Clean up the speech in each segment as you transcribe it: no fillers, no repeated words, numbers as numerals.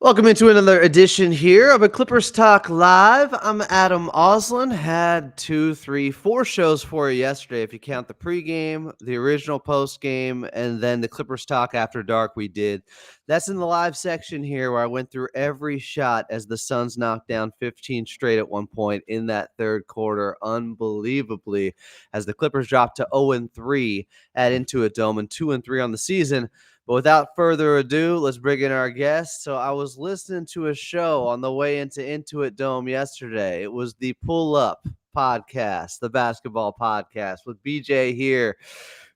Welcome into another edition here of a Clippers Talk Live. I'm Adam Oslin. Had 4 shows for you yesterday. If you count the pregame, the original postgame, and then the Clippers Talk After Dark we did. That's in the live section here where I went through every shot as the Suns knocked down 15 straight at one point in that third quarter, unbelievably, as the Clippers dropped to 0-3 at Intuit Dome and 2-3 on the season. But without further ado, let's bring in our guest. So I was listening to a show on the way into Intuit Dome yesterday. It was the Pull Up podcast, the basketball podcast with BJ here,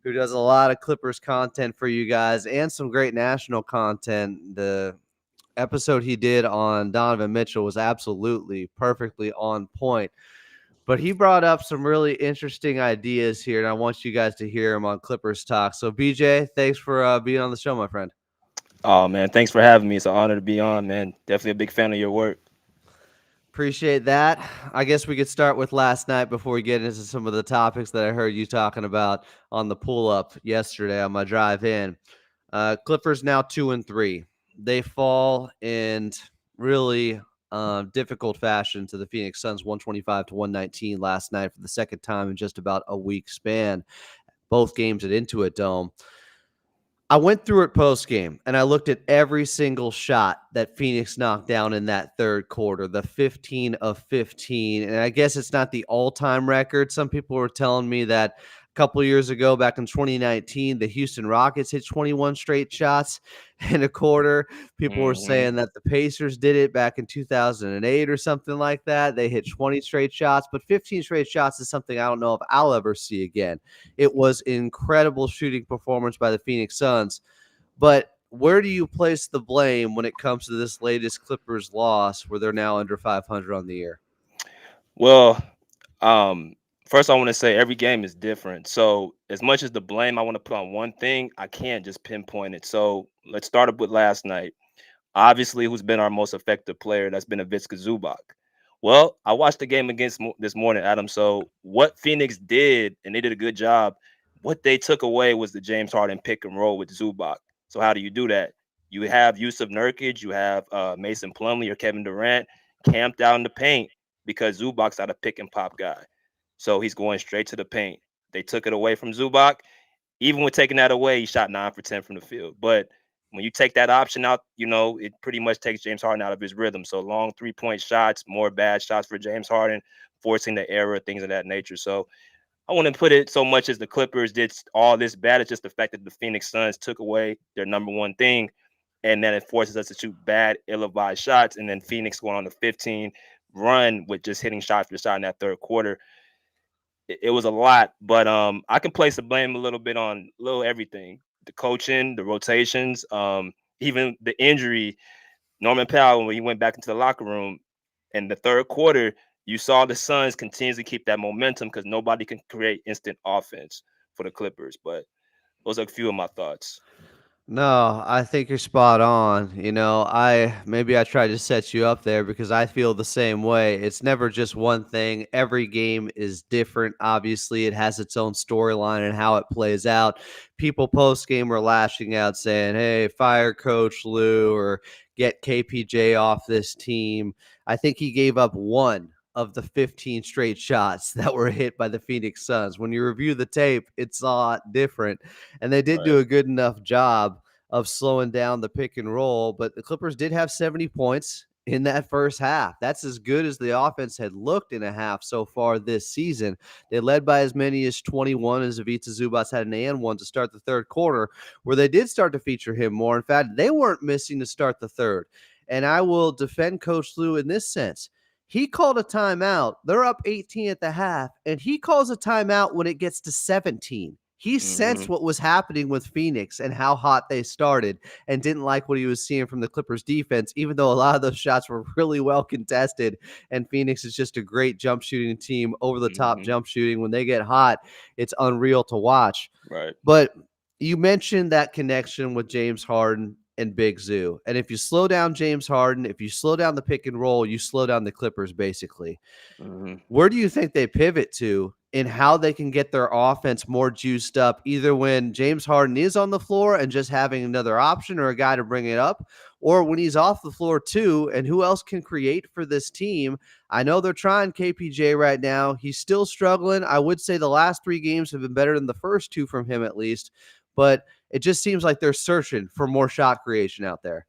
who does a lot of Clippers content for you guys and some great national content. The episode he did on Donovan Mitchell was absolutely perfectly on point. But he brought up some really interesting ideas here, and I want you guys to hear him on Clippers Talk. So, BJ, thanks for being on the show, my friend. Oh man, thanks for having me. It's an honor to be on, man. Definitely a big fan of your work. Appreciate that. I guess we could start with last night before we get into some of the topics that I heard you talking about on the pull-up yesterday on my drive in. Clippers now 2-3. They fall in really difficult fashion to the Phoenix Suns 125-119 last night for the second time in just about a week span. Both games at Intuit Dome. I went through it post game and I looked at every single shot that Phoenix knocked down in that third quarter, the 15 of 15. And I guess it's not the all time record. Some people were telling me that a couple years ago, back in 2019, the Houston Rockets hit 21 straight shots in a quarter. People were hmm saying that the Pacers did it back in 2008 or something like that. They hit 20 straight shots, but 15 straight shots is something I don't know if I'll ever see again. It was incredible shooting performance by the Phoenix Suns. But where do you place the blame when it comes to this latest Clippers loss where they're now under 500 on the year? Well, um, first I want to say every game is different. So as much as the blame I want to put on one thing, I can't just pinpoint it. So let's start up with last night. Obviously, who's been our most effective player? That's been Ivica Zubac. Well, I watched the game against this morning, Adam. So what Phoenix did, and they did a good job. What they took away was the James Harden pick and roll with Zubac. So how do you do that? You have Yusuf Nurkic, you have Mason Plumlee or Kevin Durant camped out in the paint because Zubac's not a pick and pop guy. So he's going straight to the paint. They took it away from Zubac. Even with taking that away, he shot 9 for 10 from the field. But when you take that option out, it pretty much takes James Harden out of his rhythm. So long 3-point shots, more bad shots for James Harden, forcing the error, things of that nature. So I wouldn't put it so much as the Clippers did all this bad. It's just the fact that the Phoenix Suns took away their number one thing, and then it forces us to shoot bad, ill-advised shots. And then Phoenix going on the 15 run with just hitting shot for shot in that third quarter. It was a lot, but I can place the blame a little bit on a little everything: the coaching, the rotations, even the injury. Norman Powell, when he went back into the locker room in the third quarter, you saw the Suns continuously keep that momentum because nobody can create instant offense for the Clippers. But those are a few of my thoughts. No, I think you're spot on. I tried to set you up there because I feel the same way. It's never just one thing. Every game is different. Obviously, it has its own storyline and how it plays out. People post game were lashing out saying, "Hey, fire Coach Lou or get KPJ off this team." I think he gave up one of the 15 straight shots that were hit by the Phoenix Suns. When you review the tape, it's a lot different. And they did do Right. a good enough job of slowing down the pick and roll, but the Clippers did have 70 points in that first half. That's as good as the offense had looked in a half so far this season. They led by as many as 21 as Ivica Zubac had an and one to start the third quarter, where they did start to feature him more. In fact, they weren't missing to start the third. And I will defend Coach Lou in this sense. He called a timeout. They're up 18 at the half, and he calls a timeout when it gets to 17. He hmm sensed what was happening with Phoenix and how hot they started and didn't like what he was seeing from the Clippers defense, even though a lot of those shots were really well contested. And Phoenix is just a great jump shooting team, over the top hmm jump shooting. When they get hot, it's unreal to watch. Right. But you mentioned that connection with James Harden. and Big Zoo. And if you slow down James Harden, if you slow down the pick and roll, you slow down the Clippers basically. Mhm. Where do you think they pivot to in how they can get their offense more juiced up, either when James Harden is on the floor and just having another option or a guy to bring it up, or when he's off the floor too, and who else can create for this team? I know they're trying KPJ right now. He's still struggling. I would say the last 3 games have been better than the first 2 from him at least, but it just seems like they're searching for more shot creation out there.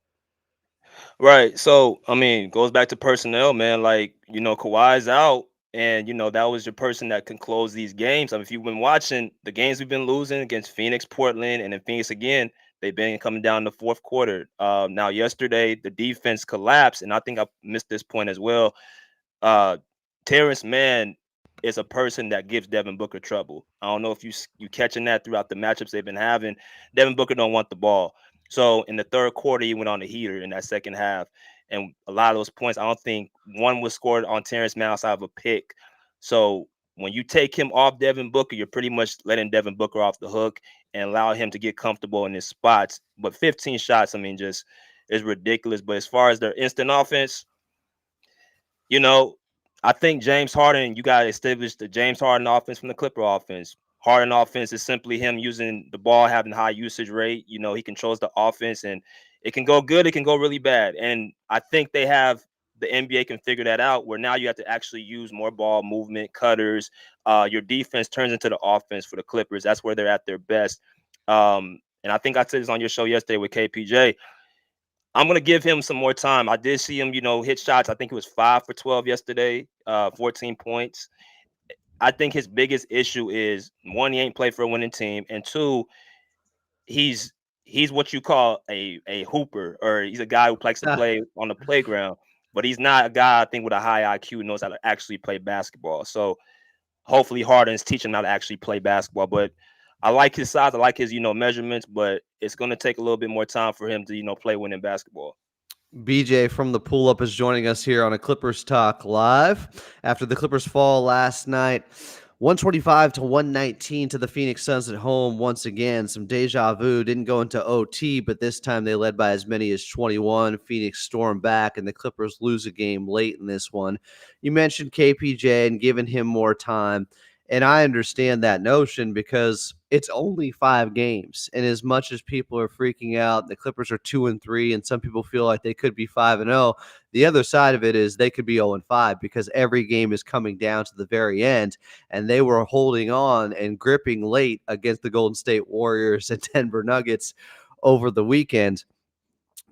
Right. So, I mean, goes back to personnel, man. Like, Kawhi's out, and that was your person that can close these games. I mean, if you've been watching the games we've been losing against Phoenix, Portland, and then Phoenix again, they've been coming down the fourth quarter. Now, yesterday the defense collapsed, and I think I missed this point as well. uh Terance Mann is a person that gives Devin Booker trouble. I don't know if you catching that throughout the matchups they've been having. Devin Booker don't want the ball. So in the third quarter, he went on the heater in that second half. And a lot of those points, I don't think one was scored on Terance Mann outside of a pick. So when you take him off Devin Booker, you're pretty much letting Devin Booker off the hook and allow him to get comfortable in his spots. But 15 shots, I mean, just is ridiculous. But as far as their instant offense, you know, I think James Harden, you got to establish the James Harden offense from the Clipper offense. Harden offense is simply him using the ball, having high usage rate. He controls the offense, and it can go good, it can go really bad. And I think they have the NBA can figure that out, where now you have to actually use more ball movement, cutters. Your defense turns into the offense for the Clippers. That's where they're at their best. And I think I said this on your show yesterday with KPJ. I'm gonna give him some more time. I did see him, hit shots. I think it was 5 for 12 yesterday, 14 points. I think his biggest issue is one, he ain't played for a winning team, and two, he's he's what you call a hooper, or he's a guy who likes to play on the playground, but he's not a guy I think with a high IQ who knows how to actually play basketball. So hopefully Harden's teaching him how to actually play basketball. But I like his size, I like his measurements, but it's gonna take a little bit more time for him to play winning basketball. BJ from the Pull Up is joining us here on a Clippers Talk Live after the Clippers fall last night, 125 to 119 to the Phoenix Suns at home. Once again, some deja vu. Didn't go into OT, but this time they led by as many as 21. Phoenix stormed back, and the Clippers lose a game late in this one. You mentioned KPJ and giving him more time. And I understand that notion because it's only 5 games. And as much as people are freaking out, the Clippers are 2-3, and some people feel like they could be 5-0. The other side of it is they could be 0-5 because every game is coming down to the very end. And they were holding on and gripping late against the Golden State Warriors and Denver Nuggets over the weekend.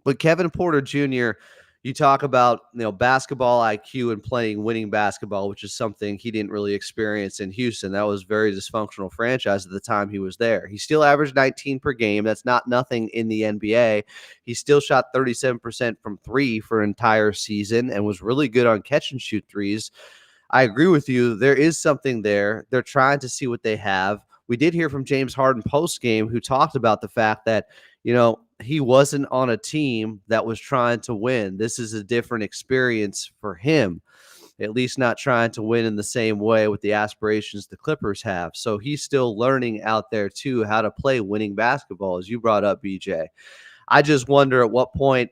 But Kevin Porter Jr., you talk about basketball IQ and playing winning basketball, which is something he didn't really experience in Houston. That was a very dysfunctional franchise at the time he was there. He still averaged 19 per game. That's not nothing in the NBA. He still shot 37% from three for an entire season and was really good on catch and shoot threes. I agree with you. There is something there. They're trying to see what they have. We did hear from James Harden post game, who talked about the fact that, he wasn't on a team that was trying to win. This is a different experience for him, at least not trying to win in the same way with the aspirations the Clippers have. So he's still learning out there, too, how to play winning basketball, as you brought up, BJ. I just wonder at what point,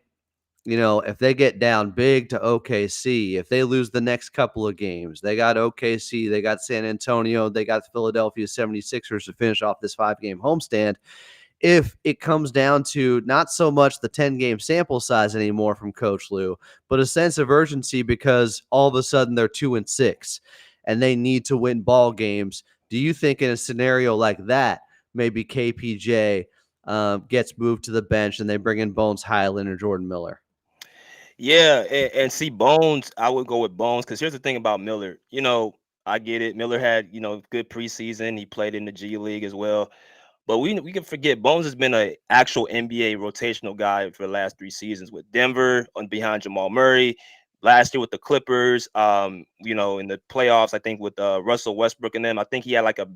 if they get down big to OKC, if they lose the next couple of games, they got OKC, they got San Antonio, they got the Philadelphia 76ers to finish off this 5-game homestand. If it comes down to not so much the 10-game sample size anymore from Coach Lou, but a sense of urgency because all of a sudden they're 2-6 and they need to win ball games. Do you think in a scenario like that, maybe KPJ gets moved to the bench and they bring in Bones Highland or Jordan Miller? Yeah, and see Bones, I would go with Bones because here's the thing about Miller. I get it. Miller had good preseason. He played in the G League as well. But we can forget Bones has been an actual NBA rotational guy for the last 3 seasons with Denver on behind Jamal Murray. Last year with the Clippers, in the playoffs, I think with Russell Westbrook and them, I think he had like a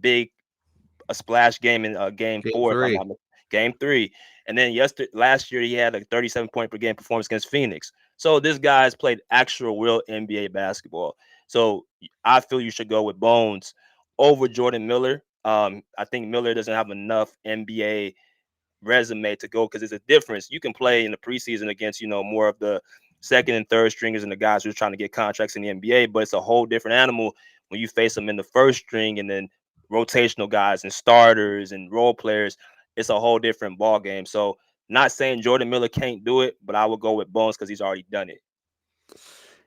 splash game in game Game 4, if I'm three. not game 3. And then last year he had a 37 point per game performance against Phoenix. So this guy's played actual real NBA basketball. So I feel you should go with Bones over Jordan Miller. I think Miller doesn't have enough NBA resume to go, because it's a difference. You can play in the preseason against, more of the second and third stringers and the guys who are trying to get contracts in the NBA, but it's a whole different animal when you face them in the first string and then rotational guys and starters and role players. It's a whole different ball game. So, not saying Jordan Miller can't do it, but I would go with Bones because he's already done it.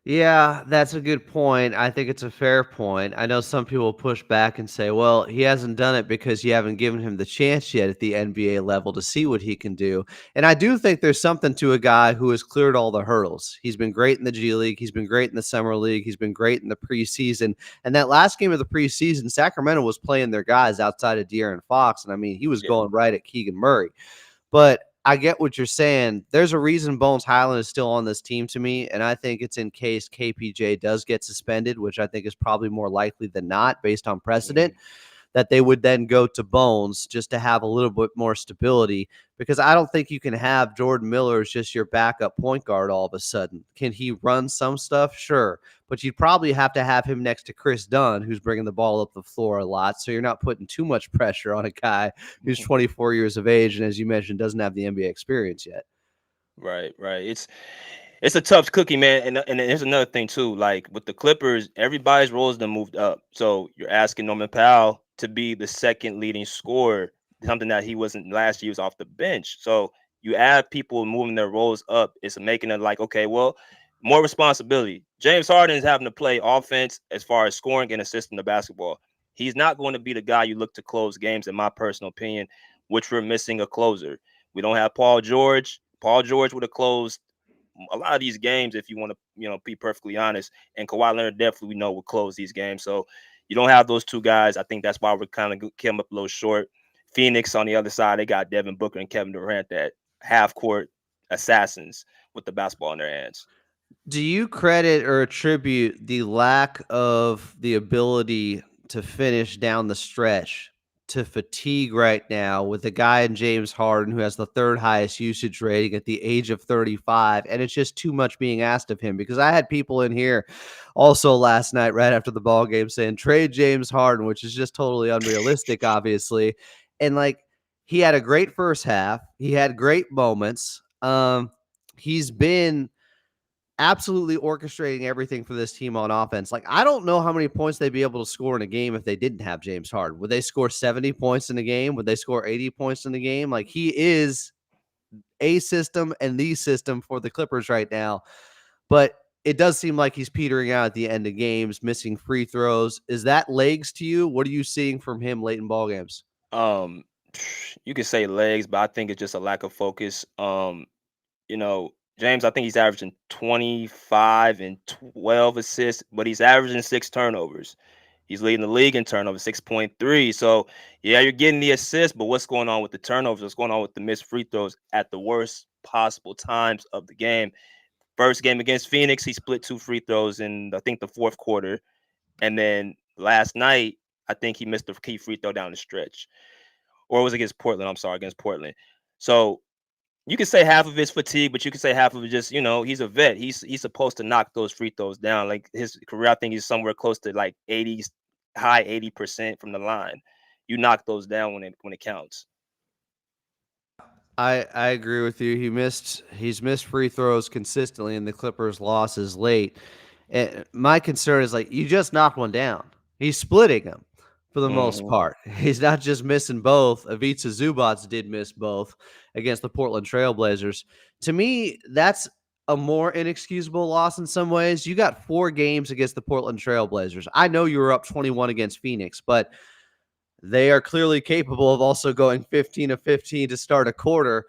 Yeah, that's a good point. I think it's a fair point. I know some people push back and say, well, he hasn't done it because you haven't given him the chance yet at the NBA level to see what he can do. And I do think there's something to a guy who has cleared all the hurdles. He's been great in the G League. He's been great in the Summer League. He's been great in the preseason. And that last game of the preseason, Sacramento was playing their guys outside of De'Aaron Fox. And I mean, he was Yeah. going right at Keegan Murray. But I get what you're saying. There's a reason Bones Highland is still on this team to me, and I think it's in case KPJ does get suspended, which I think is probably more likely than not based on precedent, that they would then go to Bones just to have a little bit more stability, because I don't think you can have Jordan Miller as just your backup point guard all of a sudden. Can he run some stuff? Sure. But you'd probably have to have him next to Chris Dunn, who's bringing the ball up the floor a lot. So you're not putting too much pressure on a guy who's 24 years of age and, as you mentioned, doesn't have the NBA experience yet. Right, right. It's a tough cookie, man. And here's another thing too. Like with the Clippers, everybody's roles done moved up. So you're asking Norman Powell to be the second leading scorer, something that he wasn't last year. He was off the bench. So you add people moving their roles up. It's making it like, okay, well, more responsibility. James Harden is having to play offense as far as scoring and assisting the basketball. He's not going to be the guy you look to close games, in my personal opinion, which we're missing a closer. We don't have Paul George. Paul George would have closed a lot of these games, if you want to, be perfectly honest. And Kawhi Leonard definitely, we know, will close these games. So you don't have those two guys. I think that's why we're kind of came up a little short. Phoenix on the other side, they got Devin Booker and Kevin Durant, that half court assassins with the basketball in their hands. Do you credit or attribute the lack of the ability to finish down the stretch to fatigue right now with a guy in James Harden who has the third highest usage rating at the age of 35? And it's just too much being asked of him, because I had people in here also last night, right after the ball game, saying trade James Harden, which is just totally unrealistic, obviously. And like, he had a great first half. He had great moments. He's been absolutely orchestrating everything for this team on offense. Like, I don't know how many points they'd be able to score in a game if they didn't have James Harden. Would they score 70 points in a game? Would they score 80 points in the game? Like, he is a system and the system for the Clippers right now. But it does seem like he's petering out at the end of games, missing free throws. Is that legs to you? What are you seeing from him late in ball games? Um, you could say legs, but I think it's just a lack of focus. James, I think he's averaging 25 and 12 assists, but he's averaging 6 turnovers. He's leading the league in turnovers, 6.3. So, yeah, you're getting the assist, but what's going on with the turnovers? What's going on with the missed free throws at the worst possible times of the game? First game against Phoenix, he split 2 free throws in, I think, the fourth quarter. And then last night, I think he missed the key free throw down the stretch. Or it was against Portland. I'm sorry, against Portland. So you can say half of it's fatigue, but you can say half of it just, he's a vet. He's supposed to knock those free throws down. Like his career, I think he's somewhere close to like 80, high 80% from the line. You knock those down when it counts. I agree with you. He's missed free throws consistently, and the Clippers' losses late. And my concern is, like, you just knocked one down. He's splitting them for the most Hmm. part. He's not just missing both. Ivica Zubats did miss both against the Portland Trailblazers. To me, that's a more inexcusable loss in some ways. You got 4 games against the Portland Trailblazers. I know you were up 21 against Phoenix, but they are clearly capable of also going 15 of 15 to start a quarter.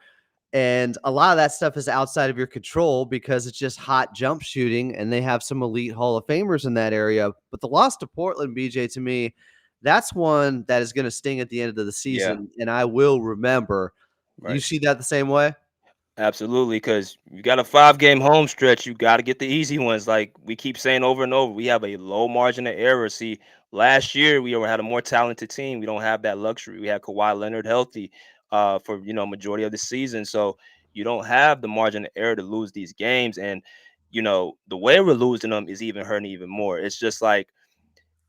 And a lot of that stuff is outside of your control because it's just hot jump shooting, and they have some elite Hall of Famers in that area. But the loss to Portland, BJ, to me, that's one that is going to sting at the end of the Yeah, season, and I will remember. You right. see that the same way? Absolutely, because you got a 5 game home stretch. You got to get the easy ones. Like we keep saying over and over, we have a low margin of error. See, last year we had a more talented team. We don't have that luxury. We had Kawhi Leonard healthy for majority of the season, so you don't have the margin of error to lose these games. And the way we're losing them is even hurting even more. It's just like,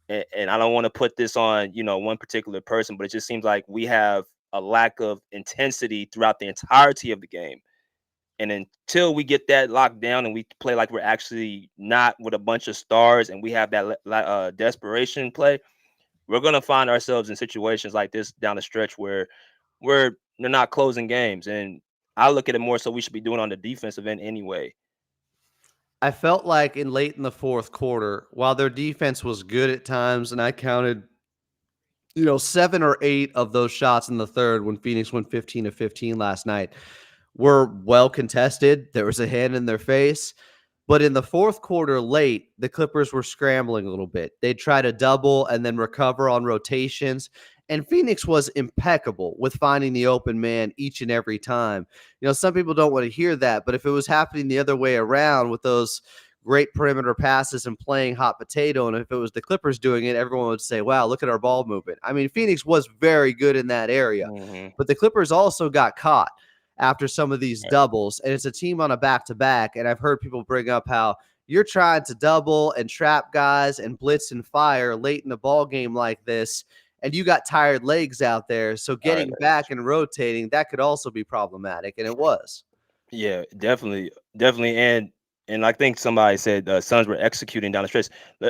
and I don't want to put this on one particular person, but it just seems like we have a lack of intensity throughout the entirety of the game. And until we get that locked down and we play like we're actually not with a bunch of stars and we have that desperation play, we're gonna find ourselves in situations like this down the stretch where they're not closing games. And I look at it more so we should be doing on the defensive end anyway. I felt like late in the fourth quarter, while their defense was good at times, and I counted 7 or 8 of those shots in the third when Phoenix went 15 of 15 last night were well contested. There was a hand in their face. But in the fourth quarter late, the Clippers were scrambling a little bit. They'd try to double and then recover on rotations. And Phoenix was impeccable with finding the open man each and every time. Some people don't want to hear that, but if it was happening the other way around with those great perimeter passes and playing hot potato, and if it was the Clippers doing it, everyone would say, wow, look at our ball movement. I mean, Phoenix was very good in that area, but the Clippers also got caught after some of these doubles, and it's a team on a back-to-back, and I've heard people bring up how you're trying to double and trap guys and blitz and fire late in the ball game like this, and you got tired legs out there, so getting back and rotating, that could also be problematic, and it was. Yeah, definitely, definitely, and I think somebody said the Suns were executing down the stretch.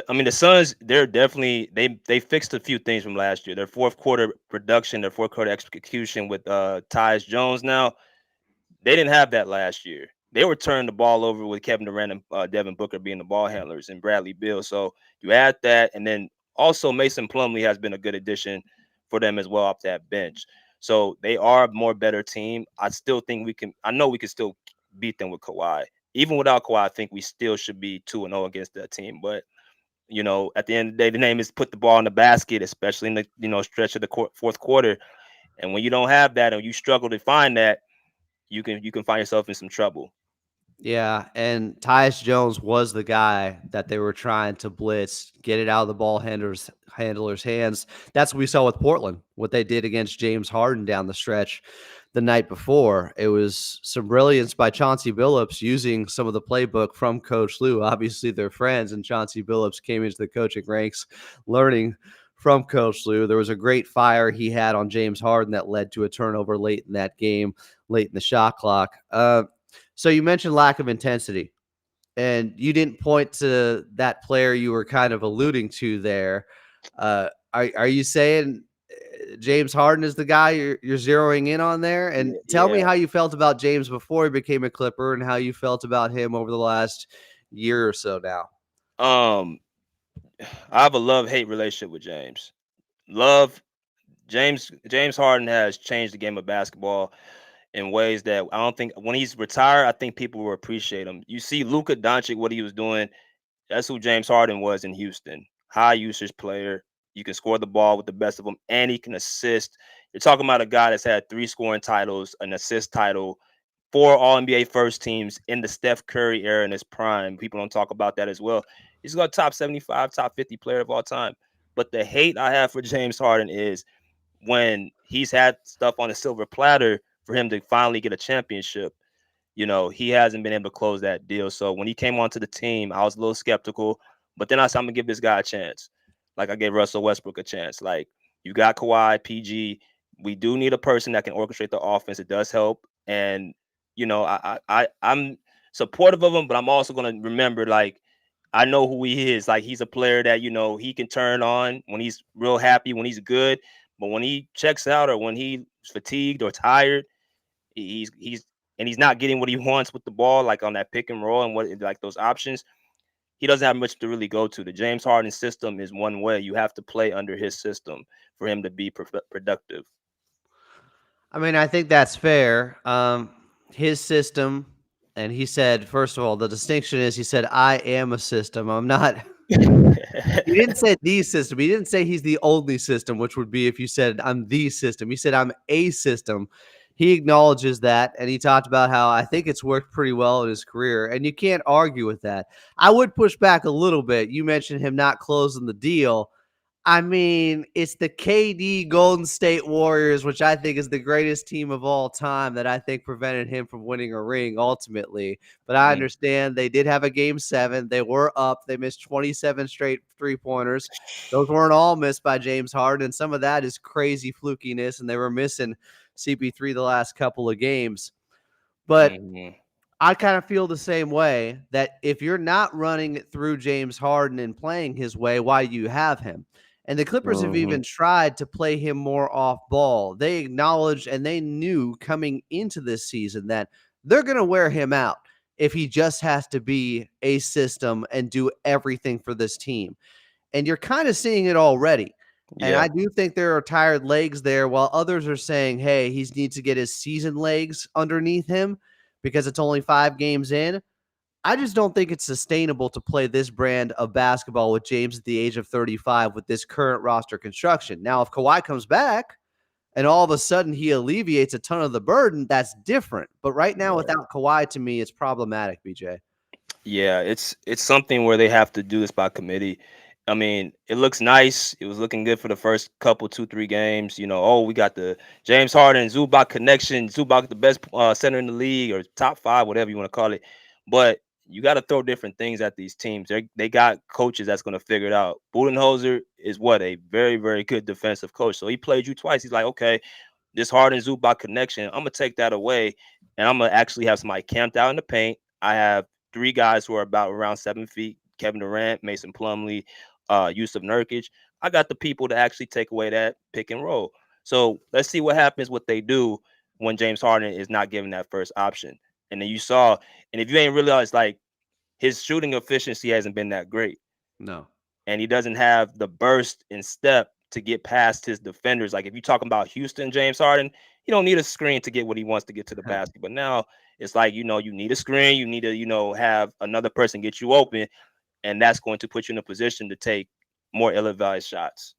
I mean, the Suns, they're definitely they fixed a few things from last year. Their fourth quarter production, their fourth quarter execution with Tyus Jones now. They didn't have that last year. They were turning the ball over with Kevin Durant and Devin Booker being the ball handlers and Bradley Beal. So you add that, and then also Mason Plumlee has been a good addition for them as well off that bench. So they are a more better team. I still think we can. I know we can still beat them with Kawhi. Even without Kawhi, I think we still should be 2-0 against that team. But at the end of the day, the name is put the ball in the basket, especially in the stretch of the fourth quarter. And when you don't have that, or you struggle to find that, you can find yourself in some trouble. Yeah, and Tyus Jones was the guy that they were trying to blitz, get it out of the ball handlers' hands. That's what we saw with Portland, what they did against James Harden down the stretch the night before. It was some brilliance by Chauncey Billups using some of the playbook from Coach Lue. Obviously, they're friends, and Chauncey Billups came into the coaching ranks learning from Coach Lue. There was a great fire he had on James Harden that led to a turnover late in that game, late in the shot clock. So you mentioned lack of intensity, and you didn't point to that player you were kind of alluding to there. Are you saying James Harden is the guy you're zeroing in on there? And tell me how you felt about James before he became a Clipper and how you felt about him over the last year or so now. I have a love-hate relationship with James. Love James Harden has changed the game of basketball in ways that I don't think when he's retired, I think people will appreciate him. You see Luka Doncic, what he was doing. That's who James Harden was in Houston. High usage player. You can score the ball with the best of them, and he can assist. You're talking about a guy that's had 3 scoring titles, an assist title, 4 All-NBA first teams in the Steph Curry era in his prime. People don't talk about that as well. He's got top 75, top 50 player of all time. But the hate I have for James Harden is when he's had stuff on a silver platter for him to finally get a championship. He hasn't been able to close that deal. So when he came onto the team, I was a little skeptical, but then I said, I'm gonna give this guy a chance. Like I gave Russell Westbrook a chance. Like you got Kawhi, PG. We do need a person that can orchestrate the offense. It does help. And I'm supportive of him, but I'm also gonna remember, like, I know who he is. Like he's a player that, he can turn on when he's real happy, when he's good. But when he checks out or when he's fatigued or tired, he's not getting what he wants with the ball, like on that pick and roll and what like those options. He doesn't have much to really go to. The James Harden system is one way. You have to play under his system for him to be productive. I mean, I think that's fair. His system, and he said, first of all, the distinction is he said, I am a system. I'm not. He didn't say the system. He didn't say he's the only system, which would be if you said I'm the system. He said I'm a system. He acknowledges that, and he talked about how I think it's worked pretty well in his career, and you can't argue with that. I would push back a little bit. You mentioned him not closing the deal. I mean, it's the KD Golden State Warriors, which I think is the greatest team of all time that I think prevented him from winning a ring ultimately. But I Mhm. understand they did have a game 7. They were up. They missed 27 straight three-pointers. Those weren't all missed by James Harden. And some of that is crazy flukiness, and they were missing CP3 the last couple of games. But Mhm. I kind of feel the same way that if you're not running it through James Harden and playing his way, why do you have him? And the Clippers have Mhm. even tried to play him more off ball. They acknowledged and they knew coming into this season that they're going to wear him out if he just has to be a system and do everything for this team. And you're kind of seeing it already. And Yeah. I do think there are tired legs there, while others are saying, hey, he needs to get his season legs underneath him because it's only 5 games in. I just don't think it's sustainable to play this brand of basketball with James at the age of 35 with this current roster construction. Now, if Kawhi comes back and all of a sudden he alleviates a ton of the burden, that's different. But right now, Right. without Kawhi, to me, it's problematic, BJ. Yeah, it's something where they have to do this by committee. I mean, it looks nice. It was looking good for the first couple, 2, 3 games. Oh, we got the James Harden Zubac connection. Zubac, the best center in the league, or top 5, whatever you want to call it. But you got to throw different things at these teams. They got coaches that's going to figure it out. Budenholzer is what, a very, very good defensive coach. So he played you twice. He's like, okay, this Harden Zubac connection, I'm gonna take that away, and I'm gonna actually have somebody camped out in the paint. I have 3 guys who are about around 7 feet: Kevin Durant, Mason Plumlee, Yusuf Nurkic. I got the people to actually take away that pick and roll. So let's see what happens. What they do when James Harden is not given that first option, and then you saw, and if you ain't realized, like, his shooting efficiency hasn't been that great, No. and he doesn't have the burst and step to get past his defenders. Like, if you're talking about Houston, James Harden, he don't need a screen to get what he wants to get to the basket. But now it's like, you need a screen, you need to, have another person get you open, and that's going to put you in a position to take more ill-advised shots.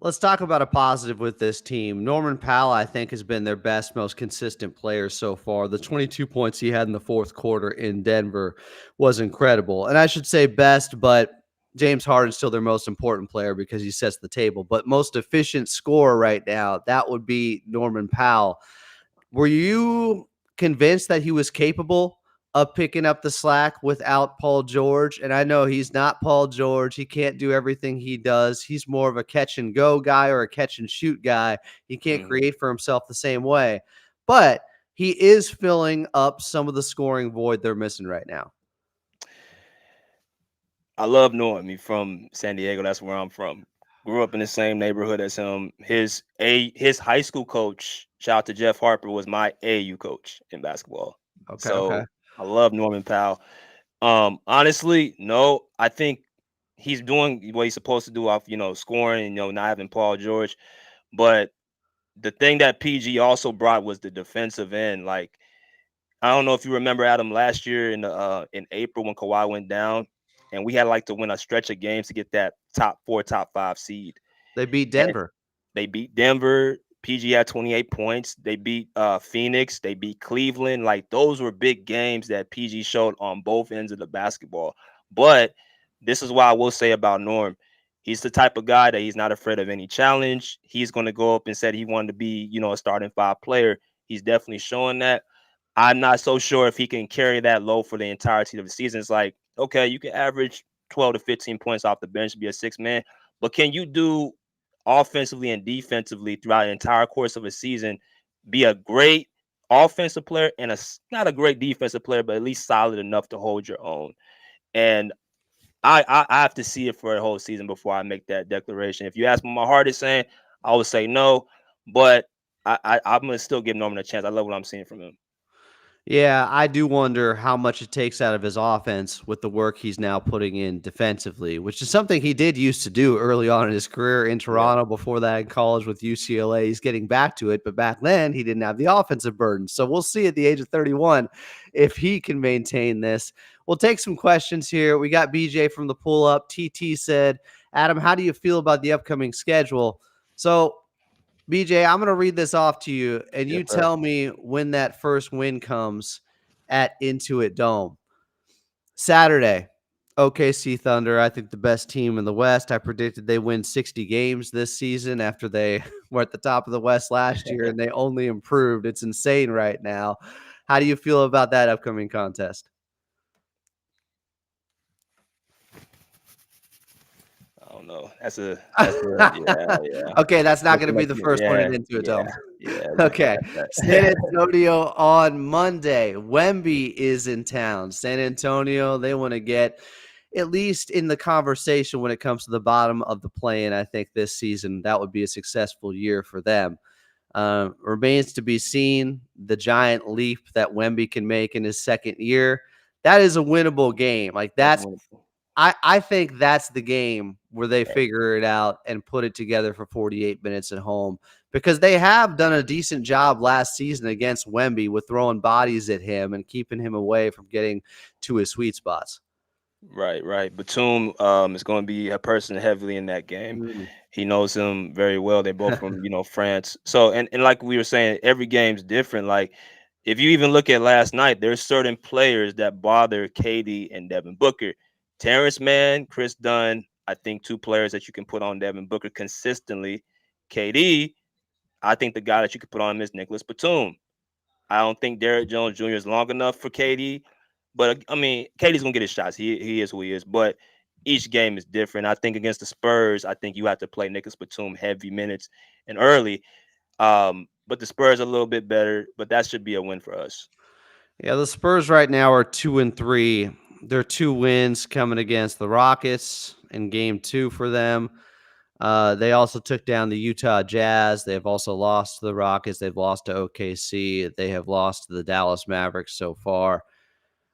Let's talk about a positive with this team. Norman Powell, I think, has been their best, most consistent player so far. The 22 points he had in the fourth quarter in Denver was incredible. And I should say best, but James Harden's still their most important player because he sets the table. But most efficient scorer right now, that would be Norman Powell. Were you convinced that he was capable of picking up the slack without Paul George? And I know he's not Paul George. He can't do everything he does. He's more of a catch and go guy or a catch and shoot guy. He can't Mhm. create for himself the same way. But he is filling up some of the scoring void they're missing right now. I love knowing me from San Diego. That's where I'm from. Grew up in the same neighborhood as him. His high school coach, shout out to Jeff Harper, was my AAU coach in basketball. Okay, okay. So I love Norman Powell. Honestly, no, I think he's doing what he's supposed to do off, scoring and, not having Paul George. But the thing that PG also brought was the defensive end. Like, I don't know if you remember, Adam, last year in April when Kawhi went down, and we had like to win a stretch of games to get that top 4, top 5 seed. They beat And Denver. they beat Denver. PG had 28 points. They beat Phoenix. They beat Cleveland. Like, those were big games that PG showed on both ends of the basketball. But this is what I will say about Norm. He's the type of guy that he's not afraid of any challenge. He's going to go up and said he wanted to be, a starting 5 player. He's definitely showing that. I'm not so sure if he can carry that load for the entirety of the season. It's like, okay, you can average 12 to 15 points off the bench, be a 6 man, but can you do offensively and defensively throughout the entire course of a season, be a great offensive player and not a great defensive player, but at least solid enough to hold your own? And I have to see it for a whole season before I make that declaration. If you ask me, my heart is saying, I would say no, but I'm gonna still give Norman a chance. I love what I'm seeing from him. Yeah, I do wonder how much it takes out of his offense with the work he's now putting in defensively, which is something he did used to do early on in his career in Yeah. Toronto, before that in college with UCLA. He's getting back to it, but back then he didn't have the offensive burden. So we'll see at the age of 31 if he can maintain this. We'll take some questions here. We got BJ from the pull up. TT said, Adam, how do you feel about the upcoming schedule? So BJ, I'm going to read this off to you, and Yes, you sir. tell me when that first win comes at Intuit Dome. Saturday, OKC Thunder, I think the best team in the West. I predicted they win 60 games this season after they were at the top of the West last year, and they only improved. It's insane right now. How do you feel about that upcoming contest? I don't know. That's a yeah. Okay, that's not gonna Looking be up the here. first one Yeah, in Into a yeah, Dome. yeah. Looking Okay. at that. San Antonio on Monday. Wemby is in town. San Antonio, they want to get at least in the conversation when it comes to the bottom of the play. And I think this season that would be a successful year for them. Remains to be seen the giant leap that Wemby can make in his second year. That is a winnable game. Like That's that's wonderful. I think that's the game where they Right, figure it out and put it together for 48 minutes at home because they have done a decent job last season against Wemby with throwing bodies at him and keeping him away from getting to his sweet spots. right. Batum is going to be a person heavily in that game. Mm. He knows him very well. They're both from France. So and like we were saying, every game's different. Like if you even look at last night, there's certain players that bother KD and Devin Booker. Terance Mann, Chris Dunn, I think two players that you can put on Devin Booker consistently. KD, I think the guy that you could put on him is Nicholas Batum. I don't think Derrick Jones Jr. is long enough for KD, but I mean, KD's gonna get his shots. He is who he is, but each game is different. I think against the Spurs, I think you have to play Nicholas Batum heavy minutes and early. But the Spurs are a little bit better, but that should be a win for us. Yeah, the Spurs right now are 2-3. Their 2 wins coming against the Rockets in game 2 for them. They also took down the Utah Jazz. They have also lost to the Rockets. They've lost to OKC. They have lost to the Dallas Mavericks so far.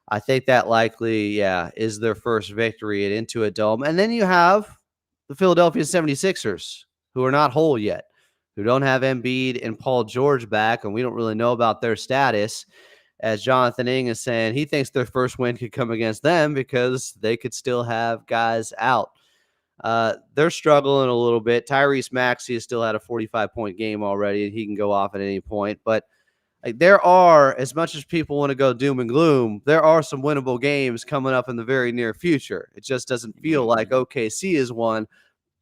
I think that likely, yeah, is their first victory at Into a Dome. And then you have the Philadelphia 76ers, who are not whole yet, who don't have Embiid and Paul George back, and we don't really know about their status. As Jonathan Ing is saying, he thinks their first win could come against them because they could still have guys out. They're struggling a little bit. Tyrese Maxey has still had a 45-point game already, and he can go off at any point. But like there are, as much as people want to go doom and gloom, there are some winnable games coming up in the very near future. It just doesn't feel like Mhm. OKC is one,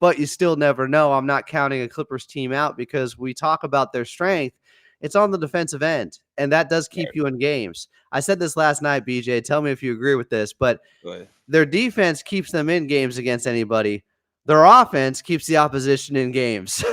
but you still never know. I'm not counting a Clippers team out because we talk about their strength. It's on the defensive end, and that does keep Right. you in games. I said this last night, BJ. Tell me if you agree with this, but Go ahead. their defense keeps them in games against anybody. Their offense keeps the opposition in games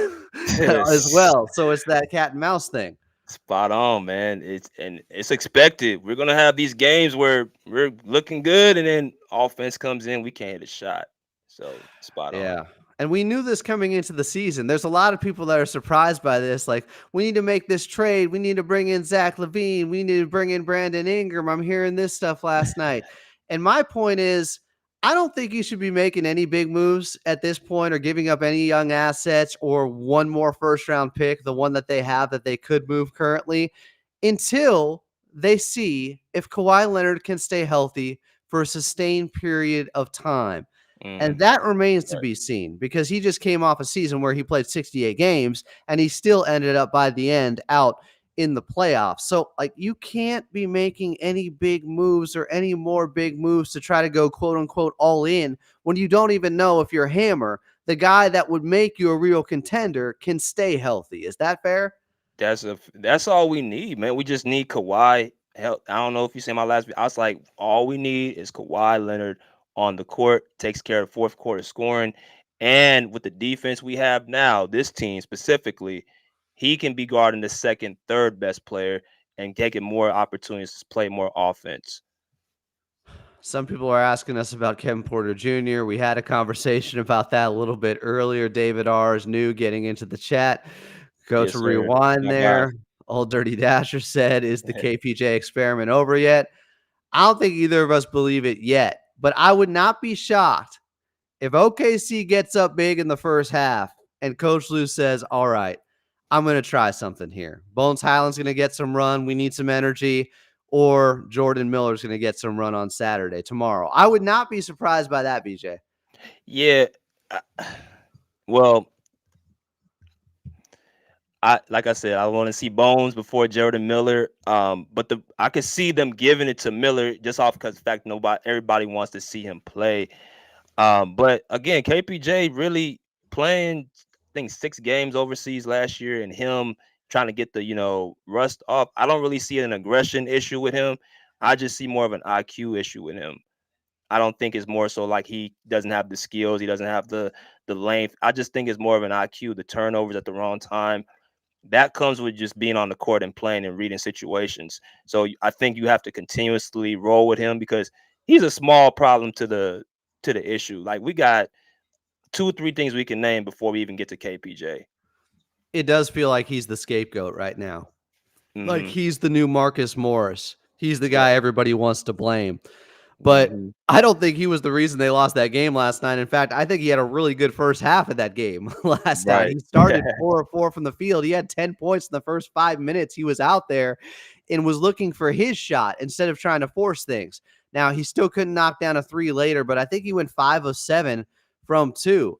as well. So it's that cat and mouse thing. Spot on, man. It's expected. We're gonna have these games where we're looking good, and then offense comes in, we can't hit a shot. So spot on. Yeah. And we knew this coming into the season. There's a lot of people that are surprised by this. Like, we need to make this trade. We need to bring in Zach Levine. We need to bring in Brandon Ingram. I'm hearing this stuff last night. And my point is, I don't think you should be making any big moves at this point or giving up any young assets or one more first round pick, the one that they have that they could move currently, until they see if Kawhi Leonard can stay healthy for a sustained period of time. And Hmm. that remains to Right. be seen because he just came off a season where he played 68 games and he still ended up by the end out in the playoffs. So, like, you can't be making any big moves or any more big moves to try to go quote unquote all in when you don't even know if your hammer, the guy that would make you a real contender, can stay healthy. Is that fair? That's all we need, man. We just need Kawhi. Hell, I don't know if you see my last. I was like, all we need is Kawhi Leonard on the court, takes care of fourth quarter scoring, and with the defense we have now, this team specifically, he can be guarding the second, third best player and taking more opportunities to play more offense. Some people are asking us about Kevin Porter Jr. We had a conversation about that a little bit earlier. David R is new getting into the chat. Go to Yes, sir. That's rewind my guy. there. Old Dirty Dasher said, is the KPJ experiment over yet? I don't think either of us believe it yet, but I would not be shocked if OKC gets up big in the first half and Coach Lou says, all right, I'm going to try something here. Bones Highland's going to get some run. We need some energy. Or Jordan Miller's going to get some run on Saturday, tomorrow. I would not be surprised by that, BJ. Yeah. uh, Well, I like I said, I want to see Bones before Jordan Miller. But I could see them giving it to Miller just off because the fact everybody wants to see him play. But again, KPJ really playing, I think 6 games overseas last year, and him trying to get the rust off. I don't really see an aggression issue with him. I just see more of an IQ issue with him. I don't think it's more so like he doesn't have the skills, he doesn't have the length. I just think it's more of an IQ, the turnovers at the wrong time. That comes with just being on the court and playing and reading situations. So I think you have to continuously roll with him because he's a small problem to the issue. Like we got 2 3 things we can name before we even get to KPJ. It does feel like he's the scapegoat right now. Like Hmm. he's the new Marcus Morris. He's the guy Right. everybody wants to blame. But Hmm. I don't think he was the reason they lost that game last night. In fact, I think he had a really good first half of that game last night. Right. He started 4 of 4 from the field. He had 10 points in the first 5 minutes. He was out there and was looking for his shot instead of trying to force things. Now, he still couldn't knock down a 3 later, but I think he went 5 of 7 from 2.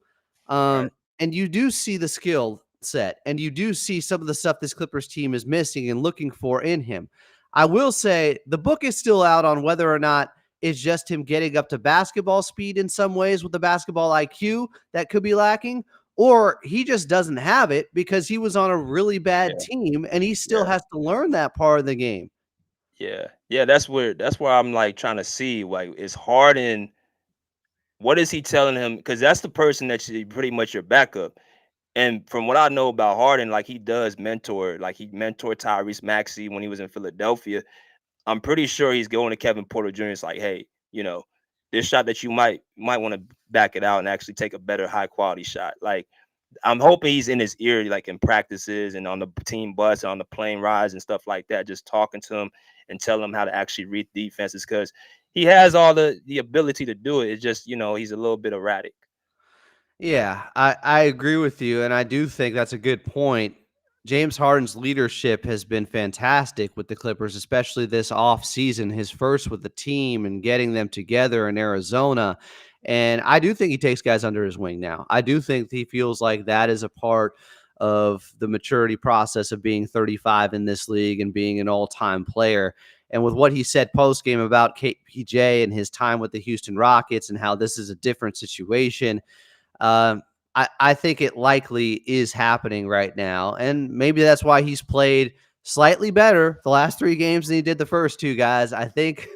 Right. And you do see the skill set, and you do see some of the stuff this Clippers team is missing and looking for in him. I will say the book is still out on whether or not it's just him getting up to basketball speed in some ways with the basketball IQ that could be lacking, or he just doesn't have it because he was on a really bad Yeah. team and he still Yeah. has to learn that part of the game. Yeah. Yeah. That's where I'm like trying to see like is Harden. What is he telling him? Because that's the person that you pretty much your backup. And from what I know about Harden, like he does mentor, like he mentored Tyrese Maxey when he was in Philadelphia. I'm pretty sure he's going to Kevin Porter Jr. It's like, hey, this shot that you might want to back it out and actually take a better high quality shot. Like I'm hoping he's in his ear, like in practices and on the team bus, on the plane rides and stuff like that, just talking to him and telling him how to actually read defenses because he has all the ability to do it. It's just he's a little bit erratic. Yeah, I agree with you, and I do think that's a good point. James Harden's leadership has been fantastic with the Clippers, especially this off season, his first with the team and getting them together in Arizona. And I do think he takes guys under his wing now. I do think he feels like that is a part of the maturity process of being 35 in this league and being an all-time player. And with what he said post game about KPJ and his time with the Houston Rockets and how this is a different situation, um, I think it likely is happening right now, and maybe that's why he's played slightly better the last 3 games than he did the first 2 guys. I think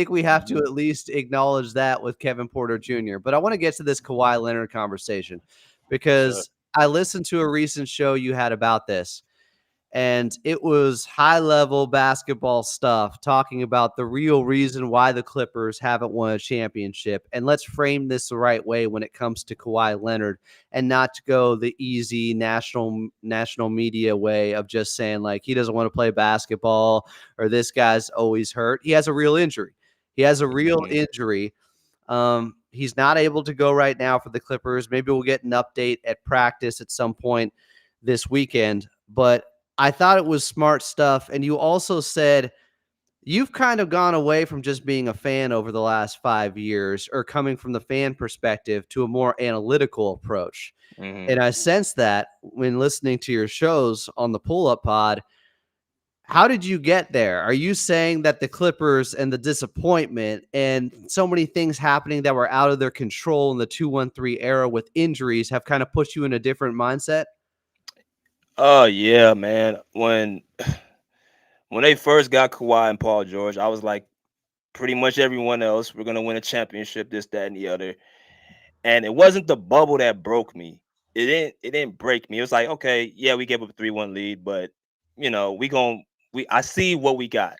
we have to Mhm. at least acknowledge that with Kevin Porter Jr. But I want to get to this Kawhi Leonard conversation Sure. because I listened to a recent show you had about this, and it was high level basketball stuff talking about the real reason why the Clippers haven't won a championship. And let's frame this the right way when it comes to Kawhi Leonard and not to go the easy national media way of just saying like he doesn't want to play basketball or this guy's always hurt. He has a real injury. He has a real Mhm. injury. He's not able to go right now for the Clippers. Maybe we'll get an update at practice at some point this weekend. But I thought it was smart stuff. And you also said you've kind of gone away from just being a fan over the last 5 years or coming from the fan perspective to a more analytical approach. Mhm. And I sense that when listening to your shows on the pull up pod. How did you get there? Are you saying that the Clippers and the disappointment and so many things happening that were out of their control in the 2-1-3 era with injuries have kind of put you in a different mindset? Oh yeah, man. When they first got Kawhi and Paul George, I was like pretty much everyone else, we're gonna win a championship, this, that, and the other. And it wasn't the bubble that broke me. It didn't break me. It was like, okay, yeah, we gave up a 3-1 lead, but we gon' we I see what we got.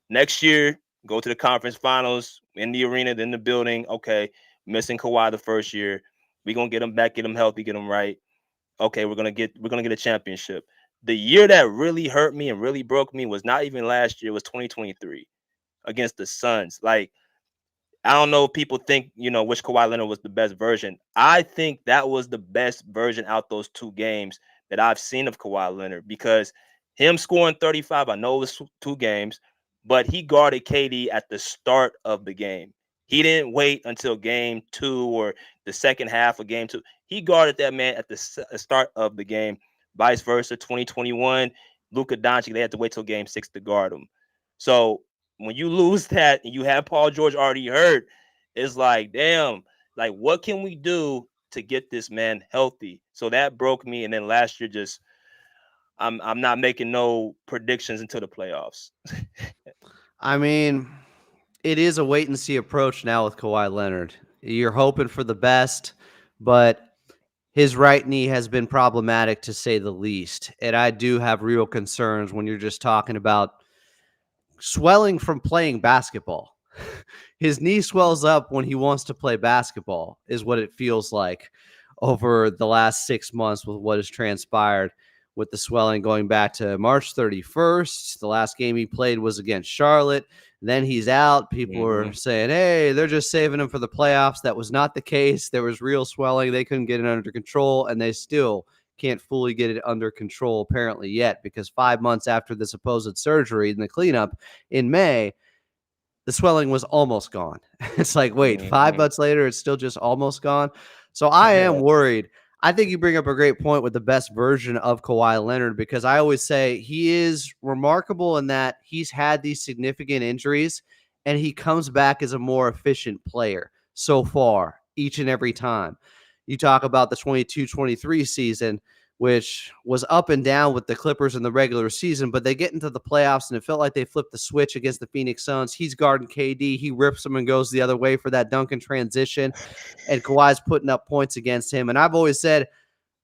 Next year, go to the conference finals in the arena, then the building. Okay, missing Kawhi the first year. We gonna get him back, get him healthy, get him right. Okay, we're gonna get a championship. The year that really hurt me and really broke me was not even last year, it was 2023 against the Suns. Like I don't know if people think, which Kawhi Leonard was the best version. I think that was the best version out those 2 games that I've seen of Kawhi Leonard because him scoring 35, I know it was 2 games, but he guarded KD at the start of the game. He didn't wait until game 2 or the second half of game 2. He guarded that man at the start of the game. Vice versa, 2021, Luka Doncic, they had to wait till game 6 to guard him. So when you lose that and you have Paul George already hurt, it's like, damn, like what can we do to get this man healthy? So that broke me. And then last year, just I'm not making no predictions until the playoffs. I mean, it is a wait and see approach now with Kawhi Leonard. You're hoping for the best, but his right knee has been problematic to say the least. And I do have real concerns when you're just talking about swelling from playing basketball. His knee swells up when he wants to play basketball, is what it feels like over the last 6 months with what has transpired with the swelling going back to March 31st. The last game he played was against Charlotte. Then he's out. People were Hmm. saying, hey, they're just saving him for the playoffs. That was not the case. There was real swelling. They couldn't get it under control, and they still can't fully get it under control apparently yet, because 5 months after the supposed surgery and the cleanup in May, the swelling was almost gone. It's like, wait, 5 months later, it's still just almost gone. So I am worried. I think you bring up a great point with the best version of Kawhi Leonard, because I always say he is remarkable in that he's had these significant injuries and he comes back as a more efficient player so far each and every time. You talk about the 22-23 season, which was up and down with the Clippers in the regular season, but they get into the playoffs and it felt like they flipped the switch against the Phoenix Suns. He's guarding KD. He rips him and goes the other way for that dunk and transition, and Kawhi's putting up points against him. And I've always said,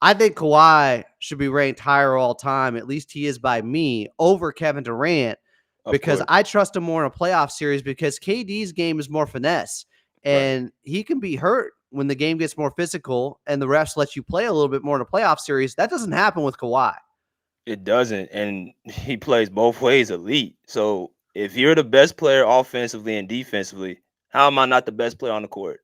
I think Kawhi should be ranked higher all time, at least he is by me, over Kevin Durant, Of because course. I trust him more in a playoff series because KD's game is more finesse Right. and he can be hurt when the game gets more physical and the refs let you play a little bit more in a playoff series. That doesn't happen with Kawhi. It doesn't, and he plays both ways elite. So if you're the best player offensively and defensively, how am I not the best player on the court?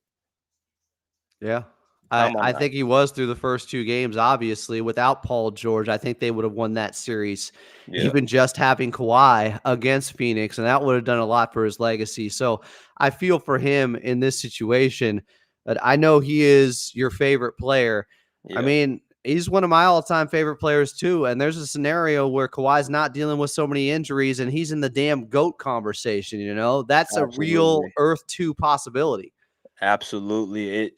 Yeah. How I, am I I not? think he was through the first two games, obviously. Without Paul George, I think they would have won that series, Yeah. even just having Kawhi against Phoenix, and that would have done a lot for his legacy. So I feel for him in this situation. But I know he is your favorite player. I Yeah. mean, he's one of my all-time favorite players too. And there's a scenario where Kawhi's not dealing with so many injuries and he's in the damn GOAT conversation, you know? That's a real Absolutely. Earth 2 possibility. Absolutely.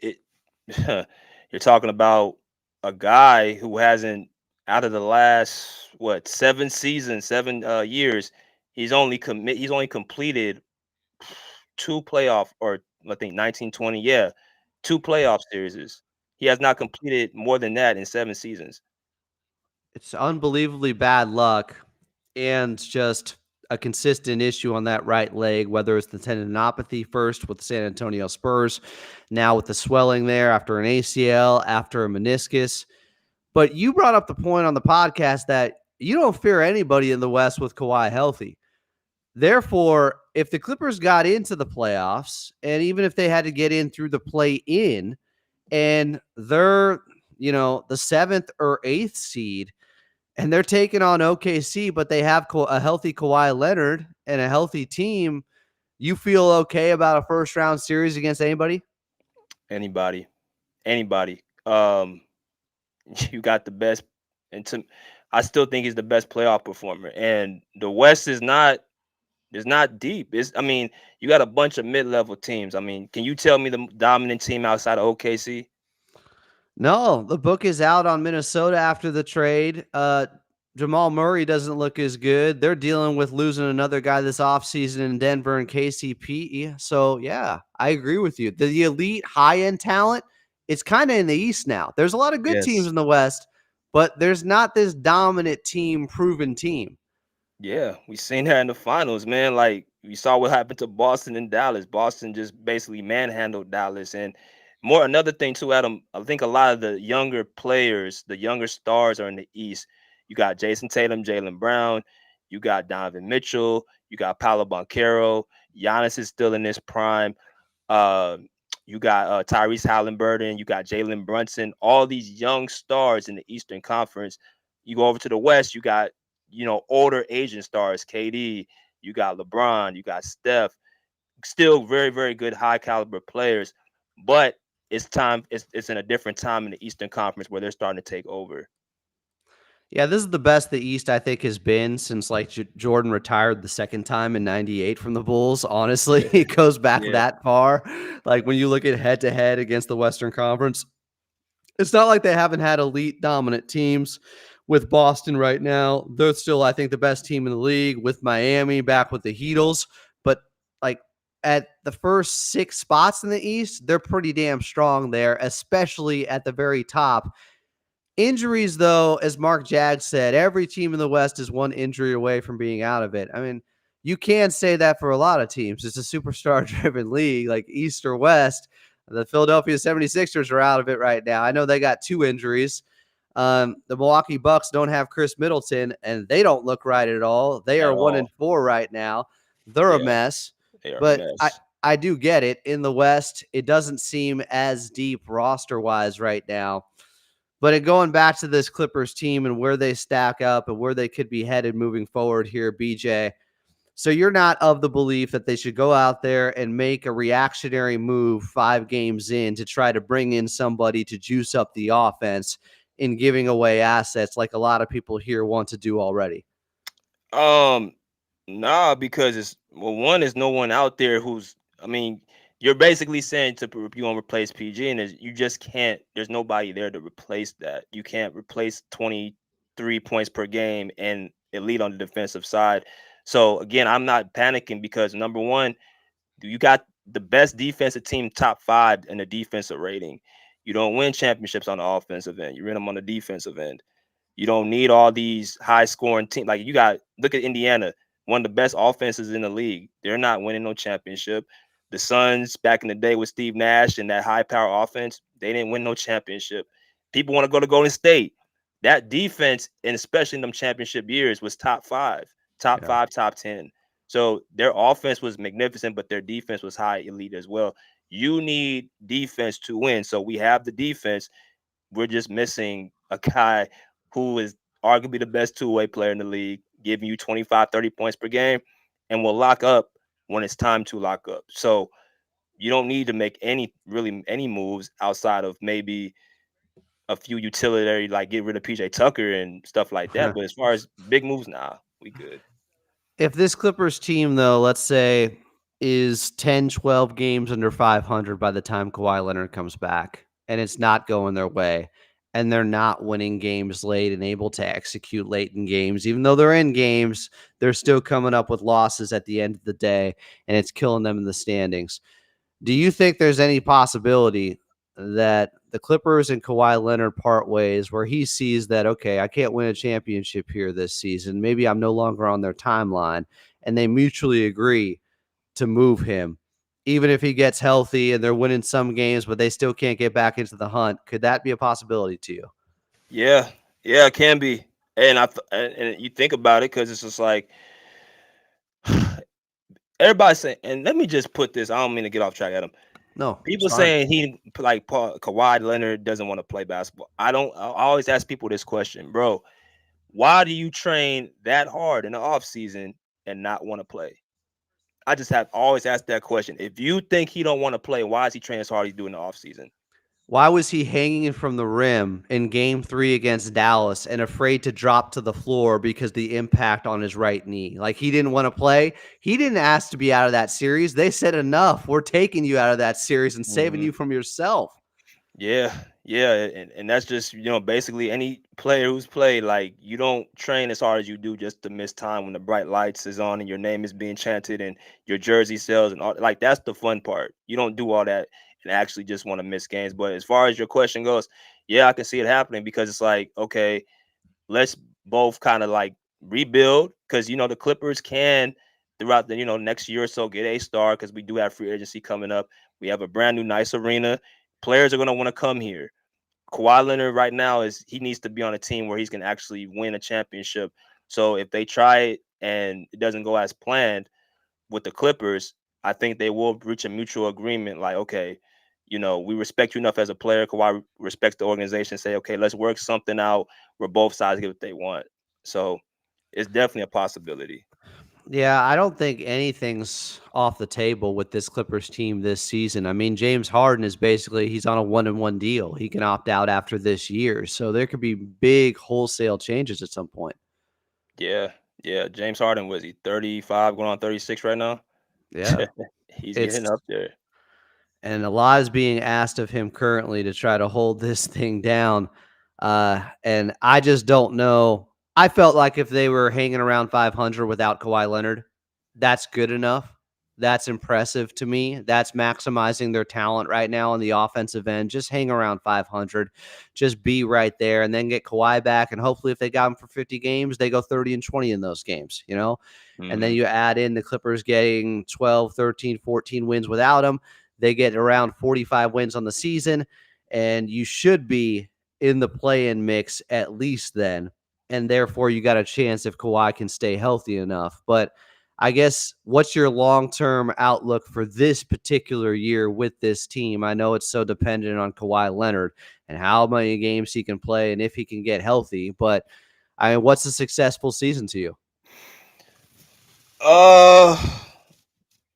You're talking about a guy who hasn't, out of the last what, 7 seasons, 7 years, he's only completed two playoff, or I think 1920, yeah, two playoff series. He has not completed more than that in 7 seasons. It's unbelievably bad luck and just a consistent issue on that right leg, whether it's the tendinopathy first with the San Antonio Spurs, now with the swelling there after an ACL, after a meniscus. But you brought up the point on the podcast that you don't fear anybody in the West with Kawhi healthy. Therefore, if the Clippers got into the playoffs, and even if they had to get in through the play in, and they're, the seventh or eighth seed, and they're taking on OKC, but they have a healthy Kawhi Leonard and a healthy team, you feel okay about a first round series against anybody? Anybody, anybody. You got the best, and I still think he's the best playoff performer. And the West is not deep. I mean, you got a bunch of mid level teams. I mean, can you tell me the dominant team outside of OKC? No, the book is out on Minnesota after the trade. Jamal Murray doesn't look as good. They're dealing with losing another guy this offseason in Denver and KCP. So, yeah, I agree with you. The elite high end talent, it's kind of in the East now. There's a lot of good teams Yes. in the West, but there's not this dominant team, proven team. Yeah, we seen that in the finals, man. Like we saw what happened to Boston and Dallas. Boston just basically manhandled Dallas. And more, another thing too, Adam, I think a lot of the younger players, the younger stars are in the East. You got Jason Tatum, Jalen Brown, you got Donovan Mitchell, you got Paolo Banchero. Giannis is still in his prime. Uh, you got Tyrese Halliburton, you got Jalen Brunson, all these young stars in the Eastern Conference. You go over to the West, you got, older Asian stars, KD, you got LeBron, you got Steph, still very, very good high caliber players. But it's in a different time in the Eastern Conference where they're starting to take over. Yeah, this is the best the East I think has been since like Jordan retired the second time in '98 from the Bulls. Honestly, Yeah, it goes back yeah. that far. Like when you look at head to head against the Western Conference, it's not like they haven't had elite dominant teams. With Boston right now, they're still, I think, the best team in the league. With Miami back with the Heatles, but like at the first six spots in the East, they're pretty damn strong there, especially at the very top. Injuries, though, as Mark Jag said, every team in the West is one injury away from being out of it. I mean, you can say that for a lot of teams. It's a superstar driven league, like East or West. The Philadelphia 76ers are out of it right now. I know they got two injuries. The Milwaukee Bucks don't have Chris Middleton, and they don't look right at all. They At are one all. and four right now. They're a Yeah, mess. they are a But mess. I do get it. In the West, it doesn't seem as deep roster wise right now. But in going back to this Clippers team and where they stack up and where they could be headed moving forward here, BJ. So you're not of the belief that they should go out there and make a reactionary move 5 games in to try to bring in somebody to juice up the offense in giving away assets like a lot of people here want to do already. Um, nah, because it's well, one is no one out there who's. I mean, you're basically saying you want to replace PG, and you just can't. There's nobody there to replace that. You can't replace 23 points per game and elite on the defensive side. So again, I'm not panicking because number one, you got the best defensive team, top 5 in the defensive rating. You don't win championships on the offensive end. You win them on the defensive end. You don't need all these high scoring teams. Like you got look at Indiana, one of the best offenses in the league. They're not winning no championship. The Suns back in the day with Steve Nash and that high power offense, they didn't win no championship. People want to go to Golden State. That defense, and especially in them championship years, was top 5, top Yeah. 5, top 10. So their offense was magnificent, but their defense was high elite as well. You need defense to win. So we have the defense. We're just missing a guy who is arguably the best two-way player in the league, giving you 25, 30 points per game, and will lock up when it's time to lock up. So you don't need to make any moves outside of maybe a few utilitarian, like get rid of PJ Tucker and stuff like that. But as far as big moves, nah, we good. If this Clippers team, though, let's say, is 10, 12 games under 500 by the time Kawhi Leonard comes back, and it's not going their way, and they're not winning games late and able to execute late in games, even though they're in games, they're still coming up with losses at the end of the day, and it's killing them in the standings. Do you think there's any possibility that the Clippers and Kawhi Leonard part ways where he sees that, okay, I can't win a championship here this season. Maybe I'm no longer on their timeline, and they mutually agree to move him, even if he gets healthy and they're winning some games, but they still can't get back into the hunt? Could that be a possibility to you? Yeah, yeah, it can be. And you think about it because it's just like everybody saying. And let me just put this. I don't mean to get off track, Adam. No, it's People fine. saying he like Kawhi Leonard doesn't want to play basketball. I don't. I always ask people this question, bro. Why do you train that hard in the off season and not want to play? I just have always asked that question. If you think he don't want to play, why is he training as hard as he do in the off season? Why was he hanging from the rim in game 3 against Dallas and afraid to drop to the floor because the impact on his right knee? Like he didn't want to play. He didn't ask to be out of that series. They said, enough. We're taking you out of that series and saving Mhm. you from yourself. Yeah, yeah, and that's just basically any player who's played like you don't train as hard as you do just to miss time when the bright lights is on and your name is being chanted and your jersey sells and all like that's the fun part. You don't do all that and actually just want to miss games. But as far as your question goes, yeah, I can see it happening because it's like okay, let's both kind of like rebuild because the Clippers can throughout the next year or so get a star because we do have free agency coming up. We have a brand new nice arena. Players are going to want to come here. Kawhi Leonard right now he needs to be on a team where he's going to actually win a championship. So if they try it and it doesn't go as planned with the Clippers, I think they will reach a mutual agreement. Like, okay, we respect you enough as a player. Kawhi respects the organization. Say, okay, let's work something out where both sides get what they want. So it's definitely a possibility. Yeah, I don't think anything's off the table with this Clippers team this season. I mean, James Harden is basically he's on a one-and-one deal. He can opt out after this year. So there could be big wholesale changes at some point. Yeah, yeah. James Harden, was he 35 going on 36 right now? Yeah. He's It's getting up there. and a lot is being asked of him currently to try to hold this thing down. And I just don't know. I felt like if they were hanging around 500 without Kawhi Leonard, that's good enough. That's impressive to me. That's maximizing their talent right now on the offensive end. Just hang around 500, just be right there, and then get Kawhi back. And hopefully, if they got him for 50 games, they go 30-20 in those games, you know? And then Mhm. you add in the Clippers getting 12, 13, 14 wins without him. They get around 45 wins on the season, and you should be in the play-in mix at least then. And therefore, you got a chance if Kawhi can stay healthy enough. But I guess what's your long-term outlook for this particular year with this team? I know it's so dependent on Kawhi Leonard and how many games he can play and if he can get healthy. But I mean, what's a successful season to you? Uh,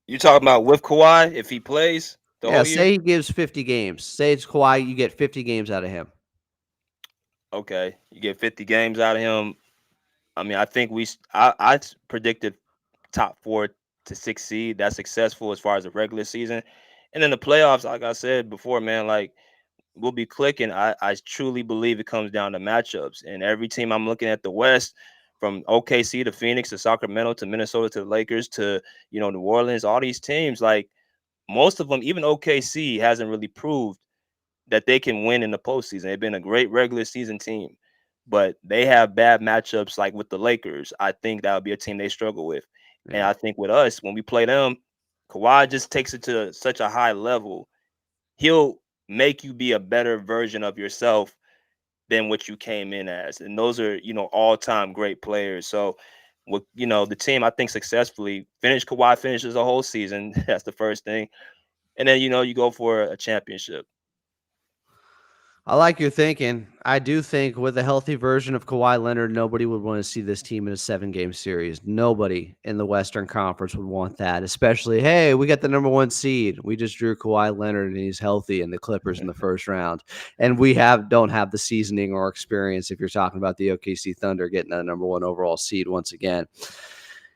you talking about with Kawhi if he plays the Yeah, whole year? say he gives 50 games. Say it's Kawhi, you get 50 games out of him. Okay, you get 50 games out of him. I mean, I think I predicted top 4 to 6 seed. That's successful as far as the regular season, and then the playoffs. Like I said before, man, like we'll be clicking. I truly Bleav it comes down to matchups, and every team I'm looking at the West, from OKC to Phoenix to Sacramento to Minnesota to the Lakers to New Orleans, all these teams, like most of them, even OKC hasn't really proved that they can win in the postseason. They've been a great regular season team, but they have bad matchups like with the Lakers. I think that would be a team they struggle with. And Yeah. I think with us, when we play them, Kawhi just takes it to such a high level. He'll make you be a better version of yourself than what you came in as. And those are, all-time great players. So with, the team, I think successfully Kawhi finishes the whole season. That's the first thing. And then, you go for a championship. I like your thinking. I do think with a healthy version of Kawhi Leonard, nobody would want to see this team in a 7-game series. Nobody in the Western Conference would want that, especially, hey, we got the number 1 seed. We just drew Kawhi Leonard and he's healthy and the Clippers in the first round. And we don't have the seasoning or experience if you're talking about the OKC Thunder getting that number 1 overall seed once again.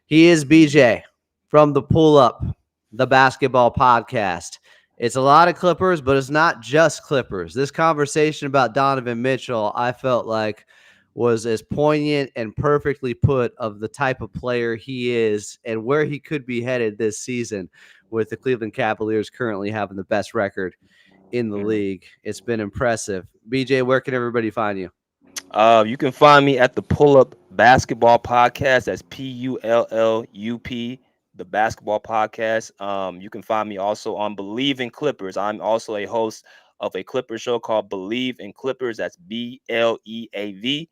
He is BJ from the Pull Up, the basketball podcast. It's a lot of Clippers, but it's not just Clippers. This conversation about Donovan Mitchell, I felt like was as poignant and perfectly put of the type of player he is and where he could be headed this season with the Cleveland Cavaliers currently having the best record in the Mhm. league. It's been impressive. BJ, where can everybody find you? You can find me at the Pull Up Basketball Podcast. That's PULLUP, the Basketball Podcast. You can find me also on Bleav in Clippers. I'm also a host of a Clipper show called Bleav in Clippers. That's BLEAVINCLIPPERS.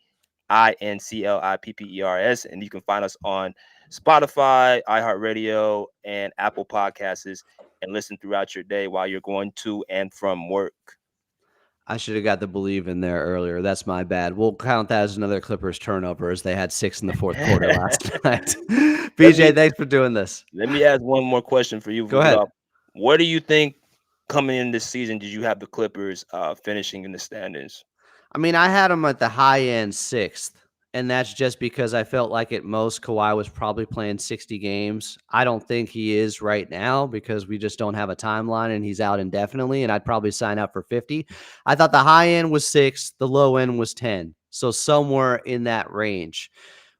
And you can find us on Spotify, iHeartRadio, and Apple Podcasts, and listen throughout your day while you're going to and from work. I should have got the Bleav in there earlier. That's my bad. We'll count that as another Clippers turnover as they had 6 in the fourth quarter last night. let me BJ, thanks for doing this. Let me ask one more question for you. If Go we get ahead. off, what do you think coming in this season? Did you have the Clippers finishing in the standings? I mean, I had him at the high end 6th, and that's just because I felt like at most Kawhi was probably playing 60 games. I don't think he is right now because we just don't have a timeline and he's out indefinitely, and I'd probably sign up for 50. I thought the high end was 6, the low end was 10. So somewhere in that range.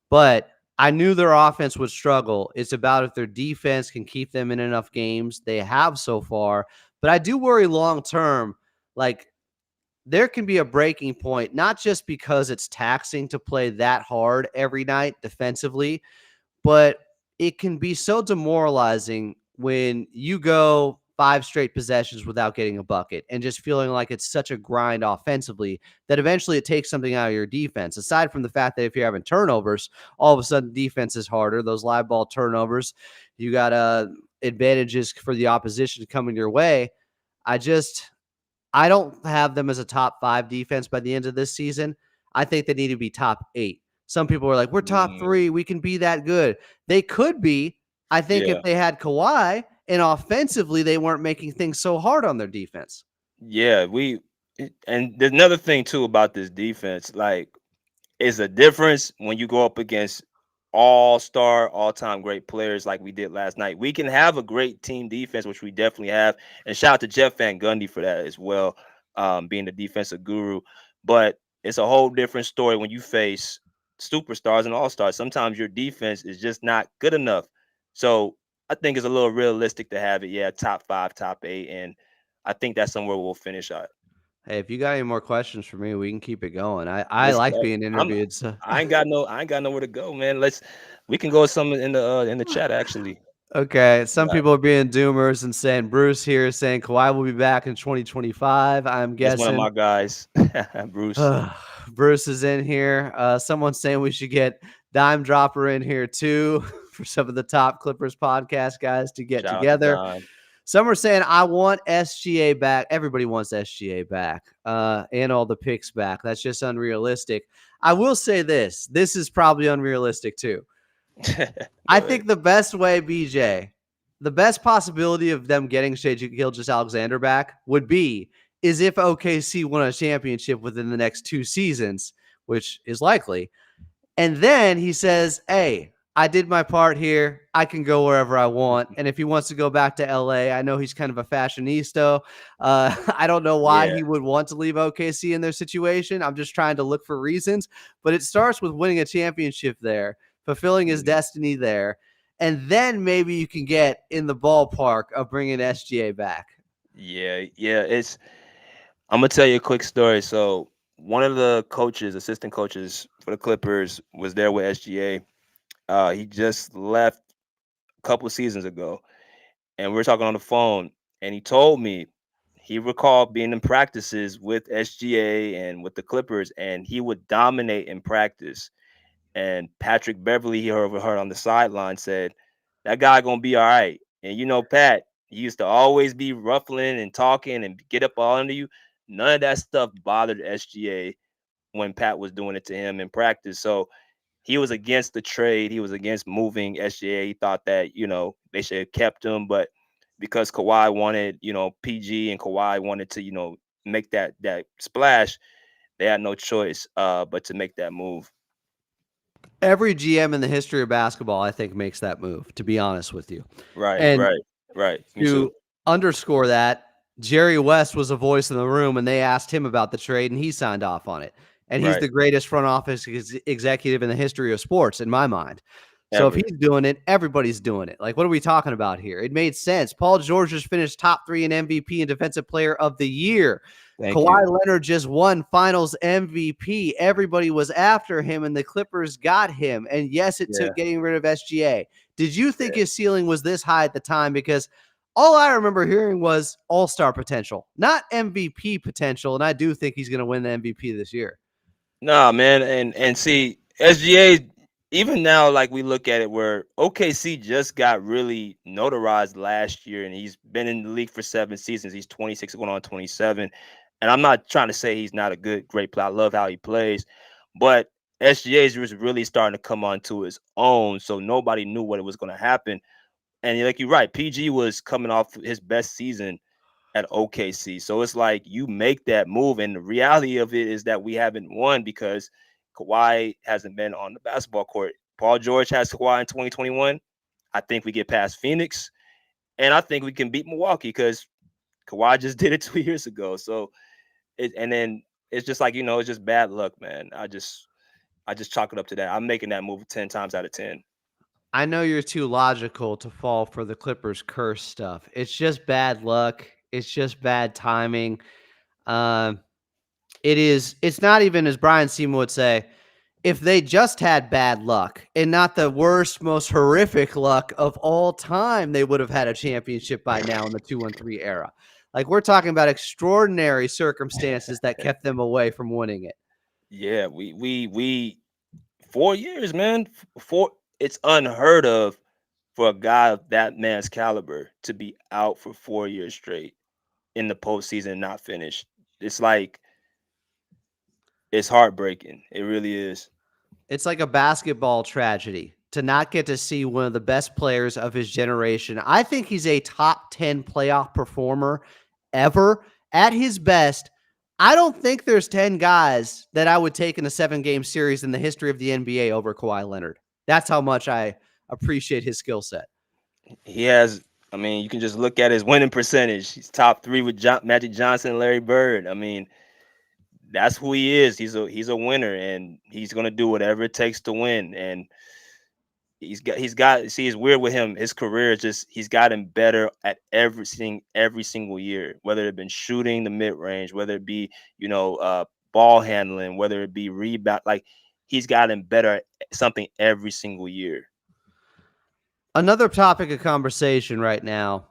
But I knew their offense would struggle. It's about if their defense can keep them in enough games. They have so far. But I do worry long term. Like, there can be a breaking point, not just because it's taxing to play that hard every night defensively, but it can be so demoralizing when you go 5 straight possessions without getting a bucket and just feeling like it's such a grind offensively that eventually it takes something out of your defense. Aside from the fact that if you're having turnovers, all of a sudden defense is harder. Those live ball turnovers, you got advantages for the opposition coming your way. I don't have them as a top 5 defense by the end of this season. I think they need to be top 8. Some people were like, we're top Mhm. 3. We can be that good. They could be. I think if Yeah. they had Kawhi and offensively, they weren't making things so hard on their defense. Yeah, and there's another thing too about this defense. Like, it's a difference when you go up against all-star, all-time great players like we did last night. We can have a great team defense, which we definitely have. And shout out to Jeff Van Gundy for that as well, being the defensive guru. But it's a whole different story when you face superstars and all-stars. Sometimes your defense is just not good enough. So I think it's a little realistic to have it, yeah, top 5, top 8, and I think that's somewhere we'll finish at. Hey, if you got any more questions for me, we can keep it going. I Let's like go. being I'm interviewed. So. I ain't got nowhere to go, man. We can go with some in the chat actually. Okay, some Yeah, people are being doomers and saying Bruce here is saying Kawhi will be back in 2025. I'm that's one of guessing my guys, Bruce. Bruce is in here. Someone's saying we should get Dime Dropper in here too for some of the top Clippers podcast guys to get Shout out to together. Don. Some are saying I want SGA back. Everybody wants SGA back and all the picks back. That's just unrealistic. I will say this. This is probably unrealistic too. Go I ahead. think the best way, BJ, the best possibility of them getting Shea Gilgeous-Alexander back would be is if OKC won a championship within the next 2 seasons, which is likely. And then he says, hey, I did my part here. I can go wherever I want. And if he wants to go back to LA, I know he's kind of a fashionista. I don't know why Yeah. he would want to leave OKC in their situation. I'm just trying to look for reasons. But it starts with winning a championship there, fulfilling his Mhm. destiny there. And then maybe you can get in the ballpark of bringing SGA back. Yeah, yeah. I'm gonna tell you a quick story. So one of the coaches, assistant coaches for the Clippers, was there with SGA. He just left a couple seasons ago, and we were talking on the phone, and he told me he recalled being in practices with SGA and with the Clippers, and he would dominate in practice. And Patrick Beverly, he overheard on the sideline, said, "That guy gonna be all right." And you know, Pat, he used to always be ruffling and talking and get up all under you. None of that stuff bothered SGA when Pat was doing it to him in practice. So he was against the trade. He was against moving SGA. He thought that, they should have kept him, but because Kawhi wanted, PG, and Kawhi wanted to, make that splash, they had no choice but to make that move. Every GM in the history of basketball, I think, makes that move, to be honest with you. Right, And right, right. Me too. to underscore that, Jerry West was a voice in the room, and they asked him about the trade, and he signed off on it. And he's Right. the greatest front office executive in the history of sports, in my mind. So if Ever. he's doing it, everybody's doing it. Like, what are we talking about here? It made sense. Paul George just finished top 3 in MVP and Defensive Player of the Year. Thank Kawhi you. Leonard just won Finals MVP. Everybody was after him, and the Clippers got him. And yes, it Yeah, took getting rid of SGA. Did you think yeah. his ceiling was this high at the time? Because all I remember hearing was all-star potential, not MVP potential. And I do think he's going to win the MVP this year. Nah, man, and see, SGA, even now, like we look at it, where OKC just got really notarized last year, and he's been in the league for 7 seasons. He's 26 going on 27. And I'm not trying to say he's not a great player. I love how he plays, but SGA is just really starting to come onto his own. So nobody knew what was going to happen. And like you're right, PG was coming off his best season at OKC. So it's like you make that move, and the reality of it is that we haven't won because Kawhi hasn't been on the basketball court. Paul George has Kawhi in 2021. I think we get past Phoenix, and I think we can beat Milwaukee because Kawhi just did it 2 years ago. So and then it's just like, it's just bad luck, man. I just chalk it up to that. I'm making that move 10 times out of 10. I know you're too logical to fall for the Clippers curse stuff. It's just bad luck. It's just bad timing. Um, it's not even, as Brian Seymour would say, if they just had bad luck and not the worst, most horrific luck of all time, they would have had a championship by now in the 2-1-3 era. Like, we're talking about extraordinary circumstances that kept them away from winning it. Yeah, we 4 years, man. Four. It's unheard of for a guy of that man's caliber to be out for 4 years straight in the postseason and not finish. It's like it's heartbreaking. It really is. It's like a basketball tragedy to not get to see one of the best players of his generation. I think he's a top 10 playoff performer ever. At his best, I don't think there's 10 guys that I would take in a 7-game series in the history of the NBA over Kawhi Leonard. That's how much I appreciate his skill set. He has, I mean, you can just look at his winning percentage. He's top three with Magic Johnson and Larry Bird. I mean, that's who he is. He's a winner, and he's gonna do whatever it takes to win. And he's got. See, it's weird with him. His career is just he's gotten better at every single year. Whether it been shooting the mid range, whether it be ball handling, whether it be rebound, like he's gotten better at something every single year. Another topic of conversation right now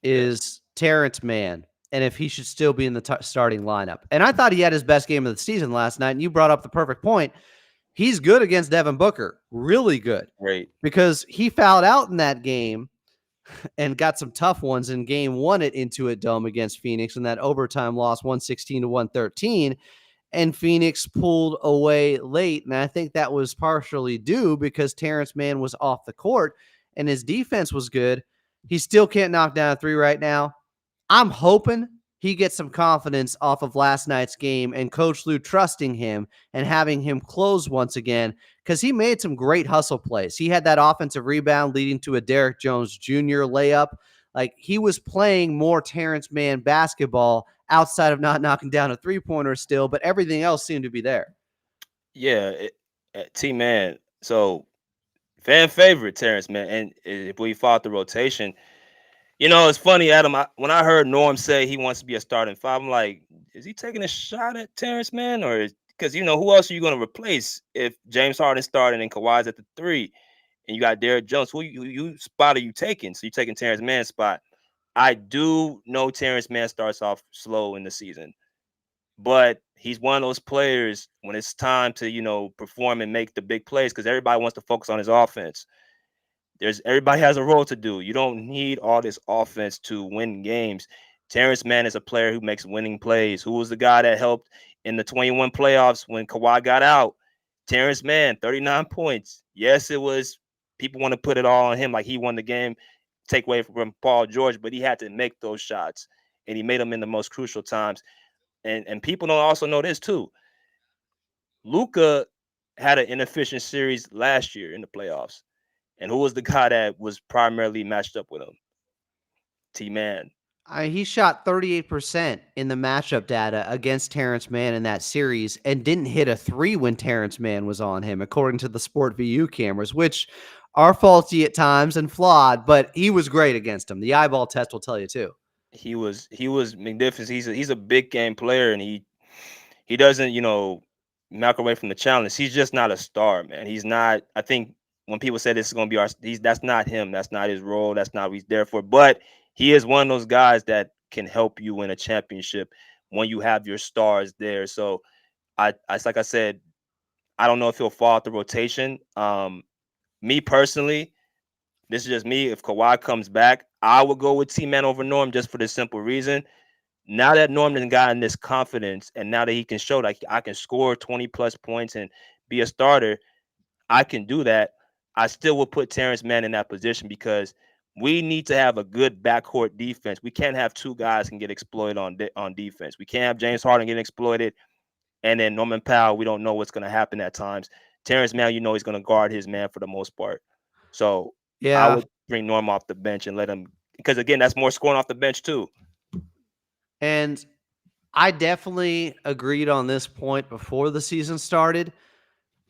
Yes, is Terance Mann and if he should still be in the starting lineup. And I thought he had his best game of the season last night, and you brought up the perfect point. He's good against Devin Booker, really good, great. because he fouled out in that game and got some tough ones in game one at Intuit Dome against Phoenix in that overtime loss, 116 to 113. And Phoenix pulled away late. And I think that was partially due because Terance Mann was off the court and his defense was good. He still can't knock down a three right now. I'm hoping he gets some confidence off of last night's game and Coach Lue trusting him and having him close once again, because he made some great hustle plays. He had that offensive rebound leading to a Derrick Jones Jr. layup. Like, he was playing more Terance Mann basketball outside of not knocking down a three-pointer still, but everything else seemed to be there. Yeah, T Man. So fan favorite Terrence, man. And if we fought the rotation, it's funny, Adam. When I heard Norm say he wants to be a starting five, I'm like, is he taking a shot at Terrence, man? Or because who else are you going to replace if James Harden started and Kawhi's at the three, and you got Derrick Jones? Who you spot are you taking? So you taking Terrence Mann's spot. I do know Terrence Mann starts off slow in the season, but he's one of those players when it's time to perform and make the big plays, because everybody wants to focus on his offense. Everybody has a role to do. You don't need all this offense to win games. Terrence Mann is a player who makes winning plays. Who was the guy that helped in the 21 playoffs when Kawhi got out? Terrence Mann, 39 points. Yes, it was people want to put it all on him like he won the game, take away from Paul George, but he had to make those shots, and he made them in the most crucial times. And people don't also know this too. Luka had an inefficient series last year in the playoffs. And who was the guy that was primarily matched up with him? T Man. He shot 38% in the matchup data against Terance Mann in that series and didn't hit a three when Terance Mann was on him, according to the Sport VU cameras, which are faulty at times and flawed, but he was great against him. The eyeball test will tell you too. He was magnificent. He's a big game player, and he doesn't knock away from the challenge. He's just not a star, man. He's not. I think when people say this is going to be that's not him. That's not his role. That's not what he's there for. But he is one of those guys that can help you win a championship when you have your stars there. So it's like I said, I don't know if he'll fall out the rotation. Me personally, this is just me. If Kawhi comes back, I would go with T Man over Norm, just for the simple reason. Now that Norm has gotten this confidence, and now that he can show like I can score 20 plus points and be a starter, I can do that. I still would put Terrence Mann in that position, because we need to have a good backcourt defense. We can't have two guys can get exploited on defense. We can't have James Harden getting exploited, and then Norman Powell. We don't know what's going to happen at times. Terrence Mann, he's going to guard his man for the most part. So I Yeah. would bring Norm off the bench and let him, because again, that's more scoring off the bench too. And I definitely agreed on this point before the season started.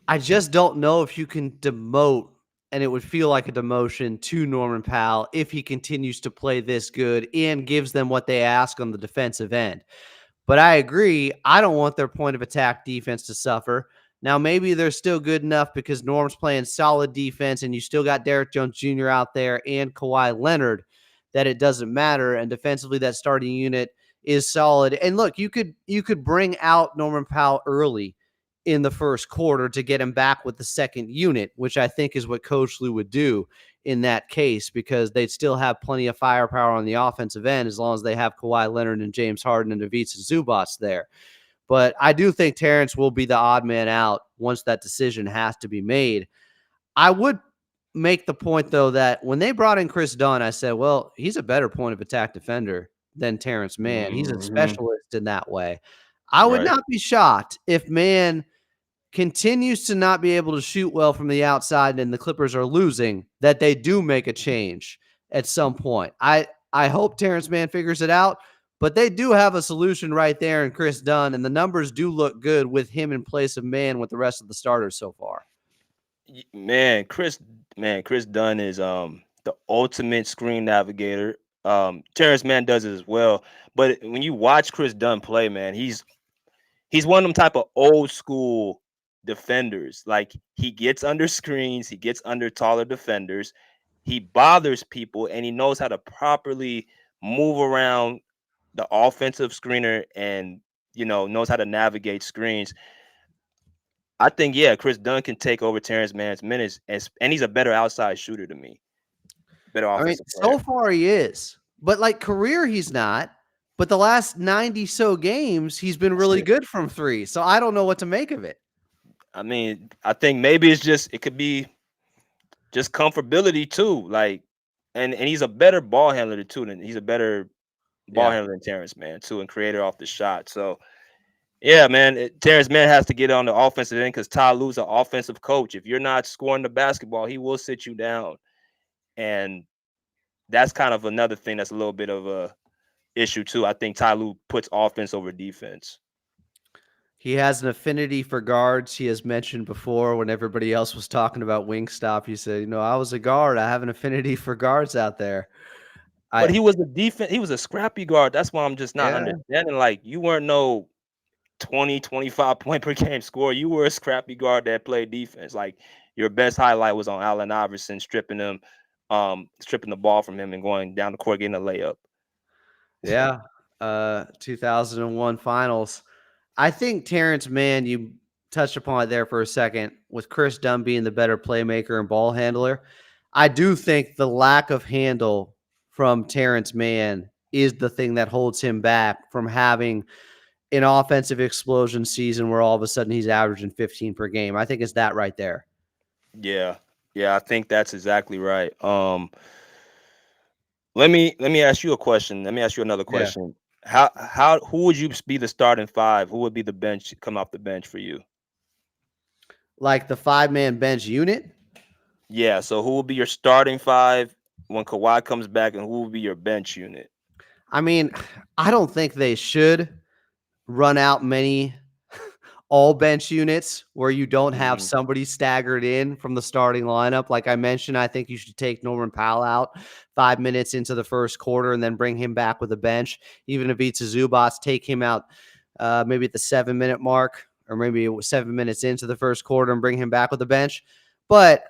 I just don't know if you can demote, and it would feel like a demotion to Norman Powell if he continues to play this good and gives them what they ask on the defensive end. But I agree. I don't want their point of attack defense to suffer. Now, maybe they're still good enough because Norm's playing solid defense and you still got Derrick Jones Jr. out there and Kawhi Leonard, that it doesn't matter. And defensively, that starting unit is solid. And look, you could bring out Norman Powell early in the first quarter to get him back with the second unit, which I think is what Coach Lue would do in that case, because they'd still have plenty of firepower on the offensive end as long as they have Kawhi Leonard and James Harden and Ivica Zubac there. But I do think Terance will be the odd man out once that decision has to be made. I would make the point, though, that when they brought in Chris Dunn, I said, well, he's a better point of attack defender than Terance Mann. He's a Hmm. specialist in that way. I would Right. not be shocked if Mann continues to not be able to shoot well from the outside and the Clippers are losing, that they do make a change at some point. I hope Terance Mann figures it out, but they do have a solution right there in Chris Dunn, and the numbers do look good with him in place of Mann with the rest of the starters so far. Man, Chris Dunn is the ultimate screen navigator. Terrence Mann does it as well. But when you watch Chris Dunn play, man, he's one of them type of old school defenders. Like he gets under screens, he gets under taller defenders, he bothers people, and he knows how to properly move around the offensive screener and knows how to navigate screens. I think Chris Dunn can take over Terrence Mann's minutes, and he's a better outside shooter to me, better I mean, offensive so player. far he is, but like career, he's not. But the last 90 so games, he's been really good from three. So I don't know what to make of it. I mean, I think maybe it could be just comfortability too. Like, and he's a better ball handler too. He's a better ball Yeah. handler than Terrence Mann too, and creator off the shot. So yeah, man, Terrence Mann has to get on the offensive end because Ty Lue's an offensive coach. If you're not scoring the basketball, he will sit you down, and that's kind of another thing that's a little bit of a issue too. I think Ty Lue puts offense over defense. He has an affinity for guards. He has mentioned before when everybody else was talking about Wingstop, he said, I was a guard. I have an affinity for guards out there. But I he was a defense. He was a scrappy guard. That's why I'm just not Yeah. understanding. Like you weren't no 20, 25 point per game scorer. You were a scrappy guard that played defense. Like your best highlight was on Allen Iverson stripping the ball from him and going down the court getting a layup. Yeah. 2001 finals. I think Terance Mann, you touched upon it there for a second, with Chris Dunn being the better playmaker and ball handler. I do think the lack of handle from Terance Mann is the thing that holds him back from having an offensive explosion season where all of a sudden he's averaging 15 per game. I think it's that right there. Yeah. Yeah, I think that's exactly right. Let me ask you a question. Let me ask you another Yeah. question. How who would you be the starting five? Who would be the bench come off the bench for you? Like the 5-man bench unit. Yeah, so who will be your starting five when Kawhi comes back, and who will be your bench unit? I mean, I don't think they should run out many all bench units where you don't have Mhm. somebody staggered in from the starting lineup. Like I mentioned, I think you should take Norman Powell out 5 minutes into the first quarter and then bring him back with a bench. Even if Ivica Zubac, take him out maybe at the 7-minute mark or maybe it was 7 minutes into the first quarter and bring him back with a bench. But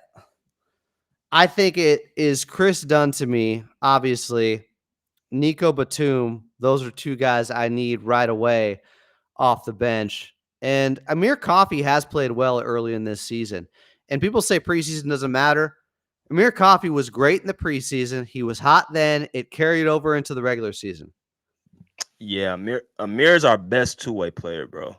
I think it is Chris Dunn to me, obviously. Nico Batum, those are two guys I need right away off the bench. And Amir Coffey has played well early in this season. And people say preseason doesn't matter. Amir Coffey was great in the preseason. He was hot then. It carried over into the regular season. Yeah, Amir is our best two-way player, bro.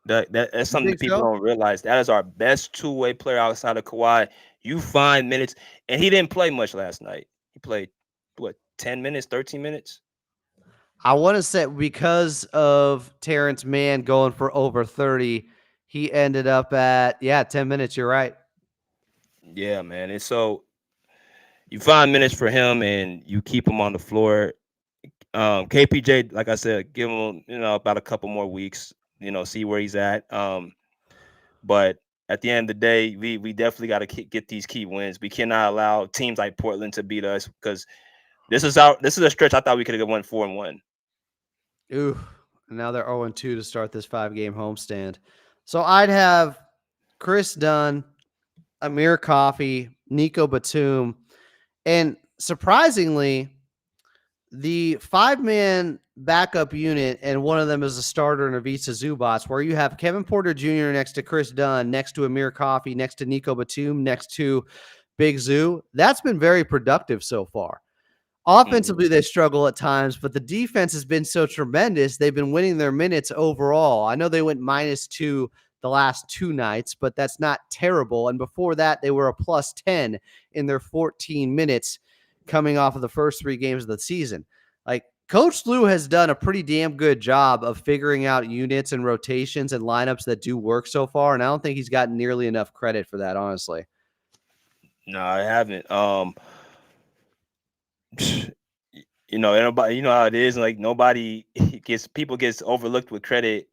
That's You something think that people so? don't realize. That is our best two-way player outside of Kawhi. You find minutes, and he didn't play much last night. He played what 10 minutes, 13 minutes. I want to say because of Terance Mann going for over 30, he ended up at, 10 minutes. You're right. Yeah, man. And so you find minutes for him, and you keep him on the floor. KPJ, like I said, give him about a couple more weeks. See where he's at. But at the end of the day, we definitely got to get these key wins. We cannot allow teams like Portland to beat us because this is a stretch I thought we could have won 4-1. Ooh, now they're 0-2 to start this 5-game homestand. So I'd have Chris Dunn, Amir Coffey, Nico Batum, and surprisingly, the 5-man backup unit, and one of them is a starter in Ivica Zubac, where you have Kevin Porter Jr. next to Chris Dunn, next to Amir Coffey, next to Nico Batum, next to Big Zoo. That's been very productive so far. Mhm. Offensively, they struggle at times, but the defense has been so tremendous. They've been winning their minutes overall. I know they went -2 the last 2 nights, but that's not terrible. And before that, they were a +10 in their 14 minutes coming off of the first 3 games of the season. Like, Coach Lue has done a pretty damn good job of figuring out units and rotations and lineups that do work so far, and I don't think he's gotten nearly enough credit for that, honestly. No, I haven't. Nobody, you know how it is. Like nobody gets overlooked with credit.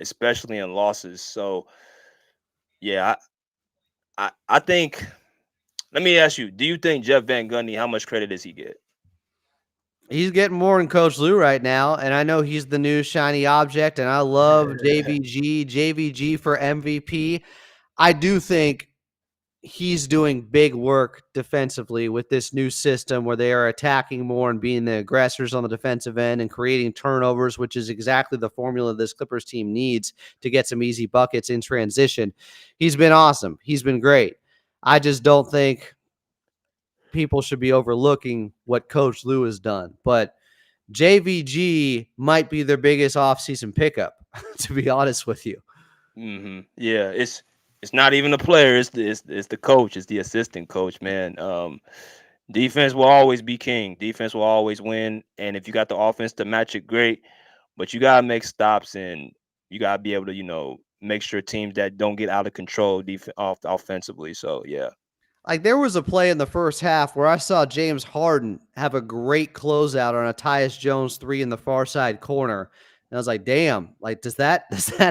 Especially in losses. So yeah, I think. Let me ask you: do you think Jeff Van Gundy? How much credit does he get? He's getting more than Coach Lou right now, and I know he's the new shiny object, and I love JVG for MVP. I do think he's doing big work defensively with this new system where they are attacking more and being the aggressors on the defensive end and creating turnovers, which is exactly the formula this Clippers team needs to get some easy buckets in transition. He's been awesome. He's been great. I just don't think people should be overlooking what Coach Lou has done. But JVG might be their biggest offseason pickup, to be honest with you. Yeah, it's not even the player. It's the coach. It's the assistant coach. Man, defense will always be king. Defense will always win. And if you got the offense to match it, great. But you gotta make stops and you gotta be able to make sure teams that don't get out of control offensively. So yeah. Like, there was a play in the first half where I saw James Harden have a great closeout on a Tyus Jones 3 in the far side corner. And I was like, damn, like, does that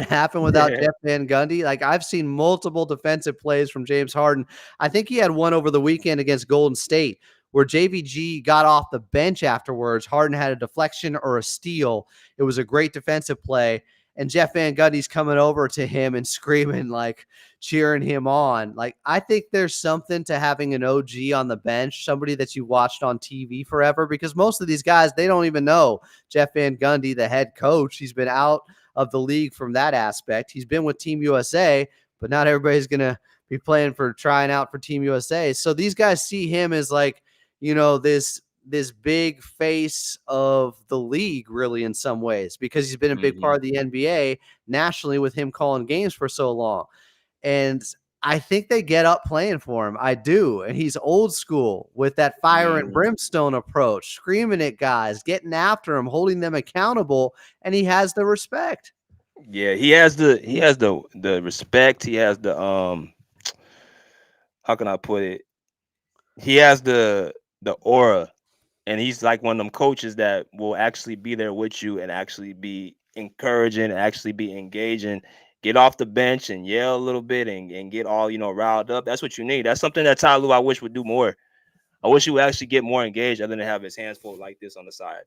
happen without Jeff Van Gundy? Like, I've seen multiple defensive plays from James Harden. I think he had one over the weekend against Golden State where JVG got off the bench afterwards. Harden had a deflection or a steal. It was a great defensive play. And Jeff Van Gundy's coming over to him and screaming, like, cheering him on. Like, I think there's something to having an OG on the bench, somebody that you watched on TV forever, because most of these guys, they don't even know Jeff Van Gundy, the head coach. He's been out of the league from that aspect. He's been with Team USA, but not everybody's going to be playing for trying out for Team USA. So these guys see him as like, this big face of the league, really, in some ways, because he's been a big part hmm of the NBA nationally with him calling games for so long. And I think they get up playing for him. I do. And he's old school with that fire and hmm brimstone approach, screaming at guys, getting after them, holding them accountable, and he has the respect. Yeah, he has the respect. He has the how can I put it? He has the aura, and he's like one of them coaches that will actually be there with you and actually be encouraging, actually be engaging. Get off the bench and yell a little bit and get all riled up. That's what you need. That's something that Ty Lue I wish would do more. I wish he would actually get more engaged other than have his hands full like this on the side.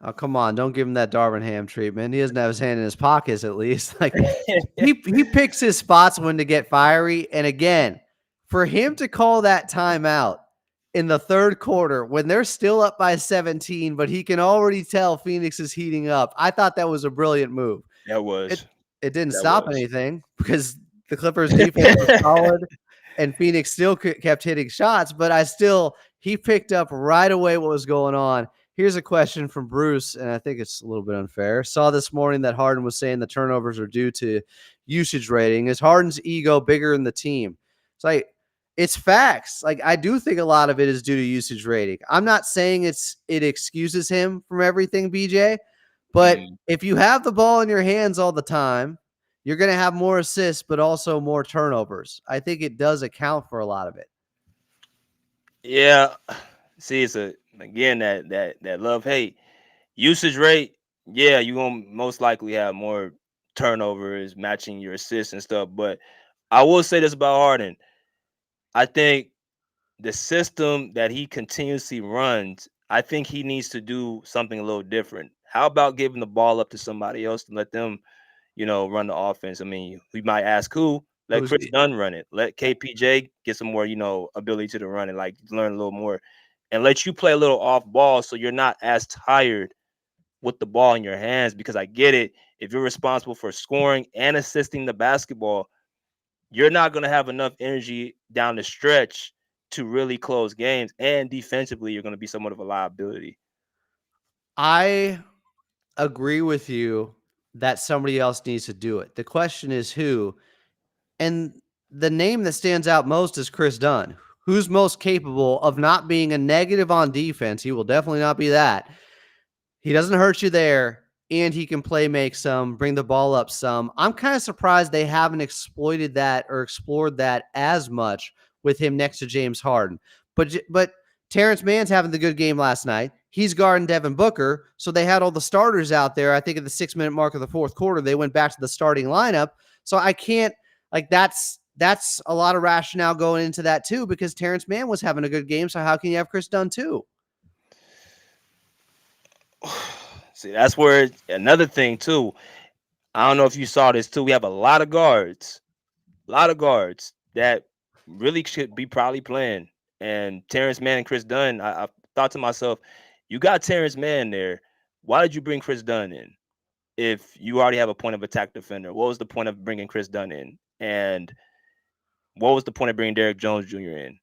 Oh, come on. Don't give him that Darvin Ham treatment. He doesn't have his hand in his pockets, at least. Like, he picks his spots when to get fiery. And again, for him to call that timeout in the third quarter when they're still up by 17, but he can already tell Phoenix is heating up, I thought that was a brilliant move. That It was it didn't that stop was. anything because the Clippers defense was solid and Phoenix still kept hitting shots, but he picked up right away what was going on. Here's a question from Bruce, and I think it's a little bit unfair. Saw this morning that Harden was saying the turnovers are due to usage rating. Is Harden's ego bigger than the team? It's like, it's facts. Like, I do think a lot of it is due to usage rating. I'm not saying it excuses him from everything, BJ, but Mhm. if you have the ball in your hands all the time, you're going to have more assists, but also more turnovers. I think it does account for a lot of it. Yeah. See, it's again that love hate usage rate. Yeah, you gonna most likely have more turnovers matching your assists and stuff. But I will say this about Harden. I think the system that he continuously runs, I think he needs to do something a little different. How about giving the ball up to somebody else and let them, run the offense? I mean, we might ask who. Let Who's Chris Dunn run it. Let KPJ get some more, ability to run it, like learn a little more, and let you play a little off ball so you're not as tired with the ball in your hands. Because I get it, if you're responsible for scoring and assisting the basketball, you're not going to have enough energy down the stretch to really close games, and defensively, you're going to be somewhat of a liability. I agree with you that somebody else needs to do it. The question is who. And the name that stands out most is Chris Dunn. Who's most capable of not being a negative on defense? He will definitely not be that. He doesn't hurt you there, and he can play make some, bring the ball up some. I'm kind of surprised they haven't exploited that or explored that as much with him next to James Harden. But Terance Mann's having the good game last night. He's guarding Devin Booker, so they had all the starters out there. I think at the 6-minute mark of the fourth quarter, they went back to the starting lineup. So I can't like that's a lot of rationale going into that too, because Terance Mann was having a good game. So how can you have Chris Dunn too? See, that's where another thing too. I don't know if you saw this too. We have a lot of guards that really should be probably playing. And Terance Mann and Chris Dunn, I thought to myself, you got Terance Mann there. Why did you bring Chris Dunn in if you already have a point of attack defender? What was the point of bringing Chris Dunn in? And what was the point of bringing Derrick Jones Jr. in?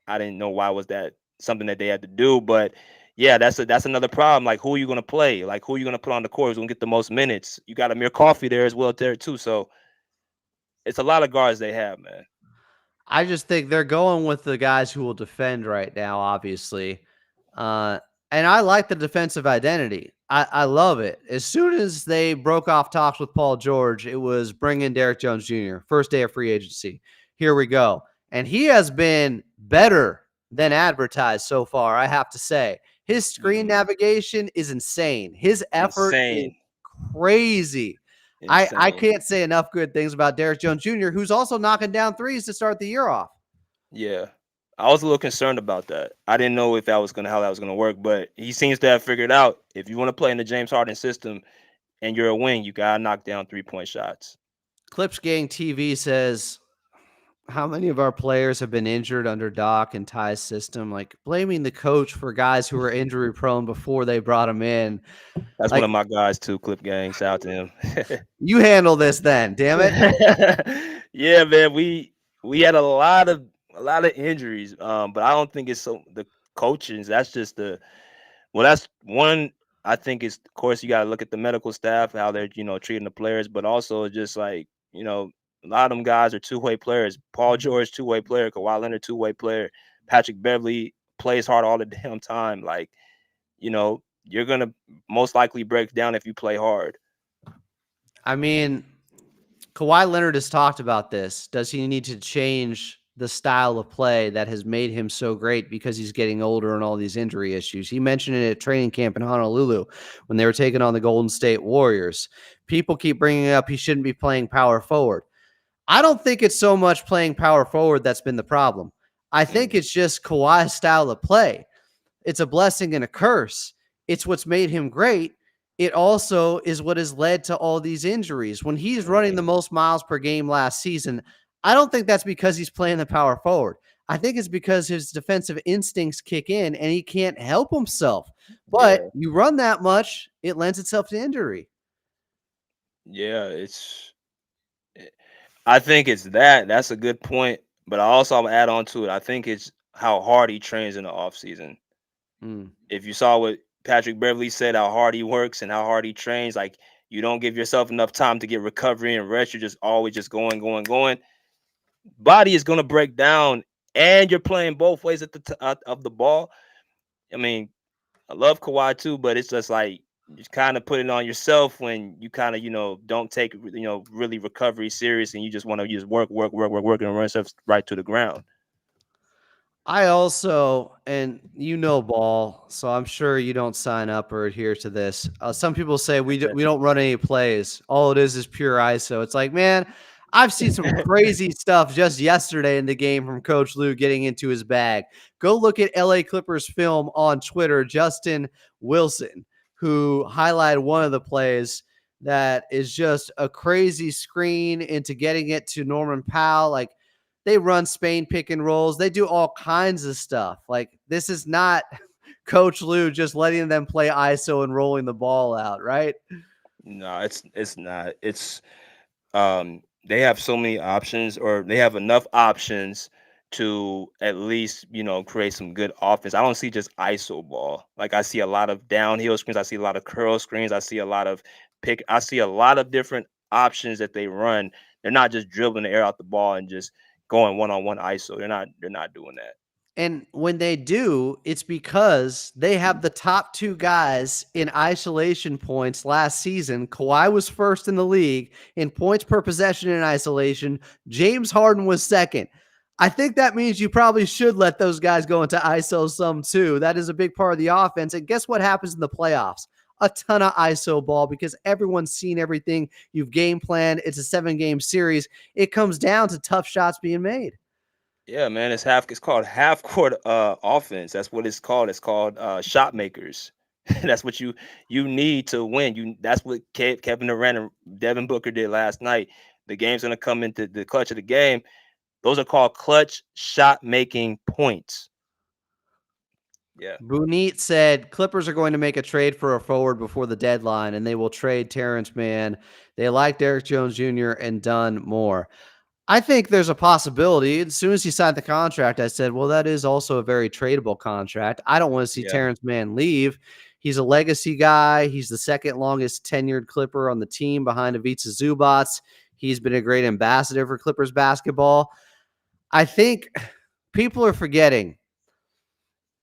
I didn't know why was that something that they had to do, but yeah, that's another problem. Like, who are you going to play? Like, who are you going to put on the court? Who's going to get the most minutes? You got Amir Coffey there as well there too. So it's a lot of guards they have, man. I just think they're going with the guys who will defend right now, obviously. And I like the defensive identity. I love it. As soon as they broke off talks with Paul George, it was bring in Derrick Jones Jr., first day of free agency. Here we go. And he has been better than advertised so far, I have to say. His screen navigation is insane. His effort is crazy. I can't say enough good things about Derrick Jones Jr., who's also knocking down threes to start the year off. Yeah. I was a little concerned about that. I didn't know if how that was gonna work, but he seems to have figured out if you want to play in the James Harden system and you're a wing, you gotta knock down 3-point shots. Clips Gang TV says, how many of our players have been injured under Doc and Ty's system? Like, blaming the coach for guys who were injury prone before they brought him in. That's like, one of my guys too, Clip Gang. Shout out to him. You handle this then, damn it. Yeah, man. We had a lot of injuries. But I don't think it's so the coaching. That's just that's one. I think it's, of course, you got to look at the medical staff, how they're, treating the players, but also just like, a lot of them guys are two-way players. Paul George, two-way player. Kawhi Leonard, two-way player. Patrick Beverley plays hard all the damn time. Like, you're going to most likely break down if you play hard. I mean, Kawhi Leonard has talked about this. Does he need to change the style of play that has made him so great because he's getting older and all these injury issues? He mentioned it at training camp in Honolulu when they were taking on the Golden State Warriors. People keep bringing up he shouldn't be playing power forward. I don't think it's so much playing power forward that's been the problem. I think it's just Kawhi's style of play. It's a blessing and a curse. It's what's made him great. It also is what has led to all these injuries. When he's running the most miles per game last season, I don't think that's because he's playing the power forward. I think it's because his defensive instincts kick in and he can't help himself. But you run that much, it lends itself to injury. Yeah, I think it's that. That's a good point. But I also want to add on to it. I think it's how hard he trains in the offseason. If you saw what Patrick Beverley said, how hard he works and how hard he trains, like, you don't give yourself enough time to get recovery and rest. You're just always just going. Body is going to break down, and you're playing both ways at of the ball. I mean, I love Kawhi too, but it's just like you kind of put it on yourself when you kind of, don't take, really recovery serious, and you just want to just work and run yourself right to the ground. I also, and Ball, so I'm sure you don't sign up or adhere to this. Some people say we don't run any plays. All it is pure ISO. It's like, man, I've seen some crazy stuff just yesterday in the game from Coach Lue getting into his bag. Go look at LA Clippers film on Twitter. Justin Wilson, who highlighted one of the plays that is just a crazy screen into getting it to Norman Powell. Like, they run Spain pick and rolls. They do all kinds of stuff. Like, this is not Coach Lue just letting them play ISO and rolling the ball out, right? No, it's not. It's they have so many options, or they have enough options to at least, create some good offense. I don't see just ISO ball. Like, I see a lot of downhill screens, I see a lot of curl screens, I see a lot of I see a lot of different options that they run. They're not just dribbling the air out the ball and just going one-on-one ISO. They're not doing that. And when they do, it's because they have the top two guys in isolation points last season. Kawhi was first in the league in points per possession in isolation. James Harden was second. I think that means you probably should let those guys go into ISO some too. That is a big part of the offense. And guess what happens in the playoffs? A ton of ISO ball because everyone's seen everything. You've game planned. It's a 7-game series. It comes down to tough shots being made. Yeah, man, it's called half court offense. That's what it's called. It's called shot makers. That's what you need to win. That's what Kevin Durant and Devin Booker did last night. The game's gonna come into the clutch of the game. Those are called clutch shot making points. Yeah. Boonit said Clippers are going to make a trade for a forward before the deadline, and they will trade Terance Mann. They like Derrick Jones Jr. and Dunn more. I think there's a possibility. As soon as he signed the contract, I said, well, that is also a very tradable contract. I don't want to see Yeah. Terance Mann leave. He's a legacy guy. He's the second longest tenured Clipper on the team behind Ivica Zubats. He's been a great ambassador for Clippers basketball. I think people are forgetting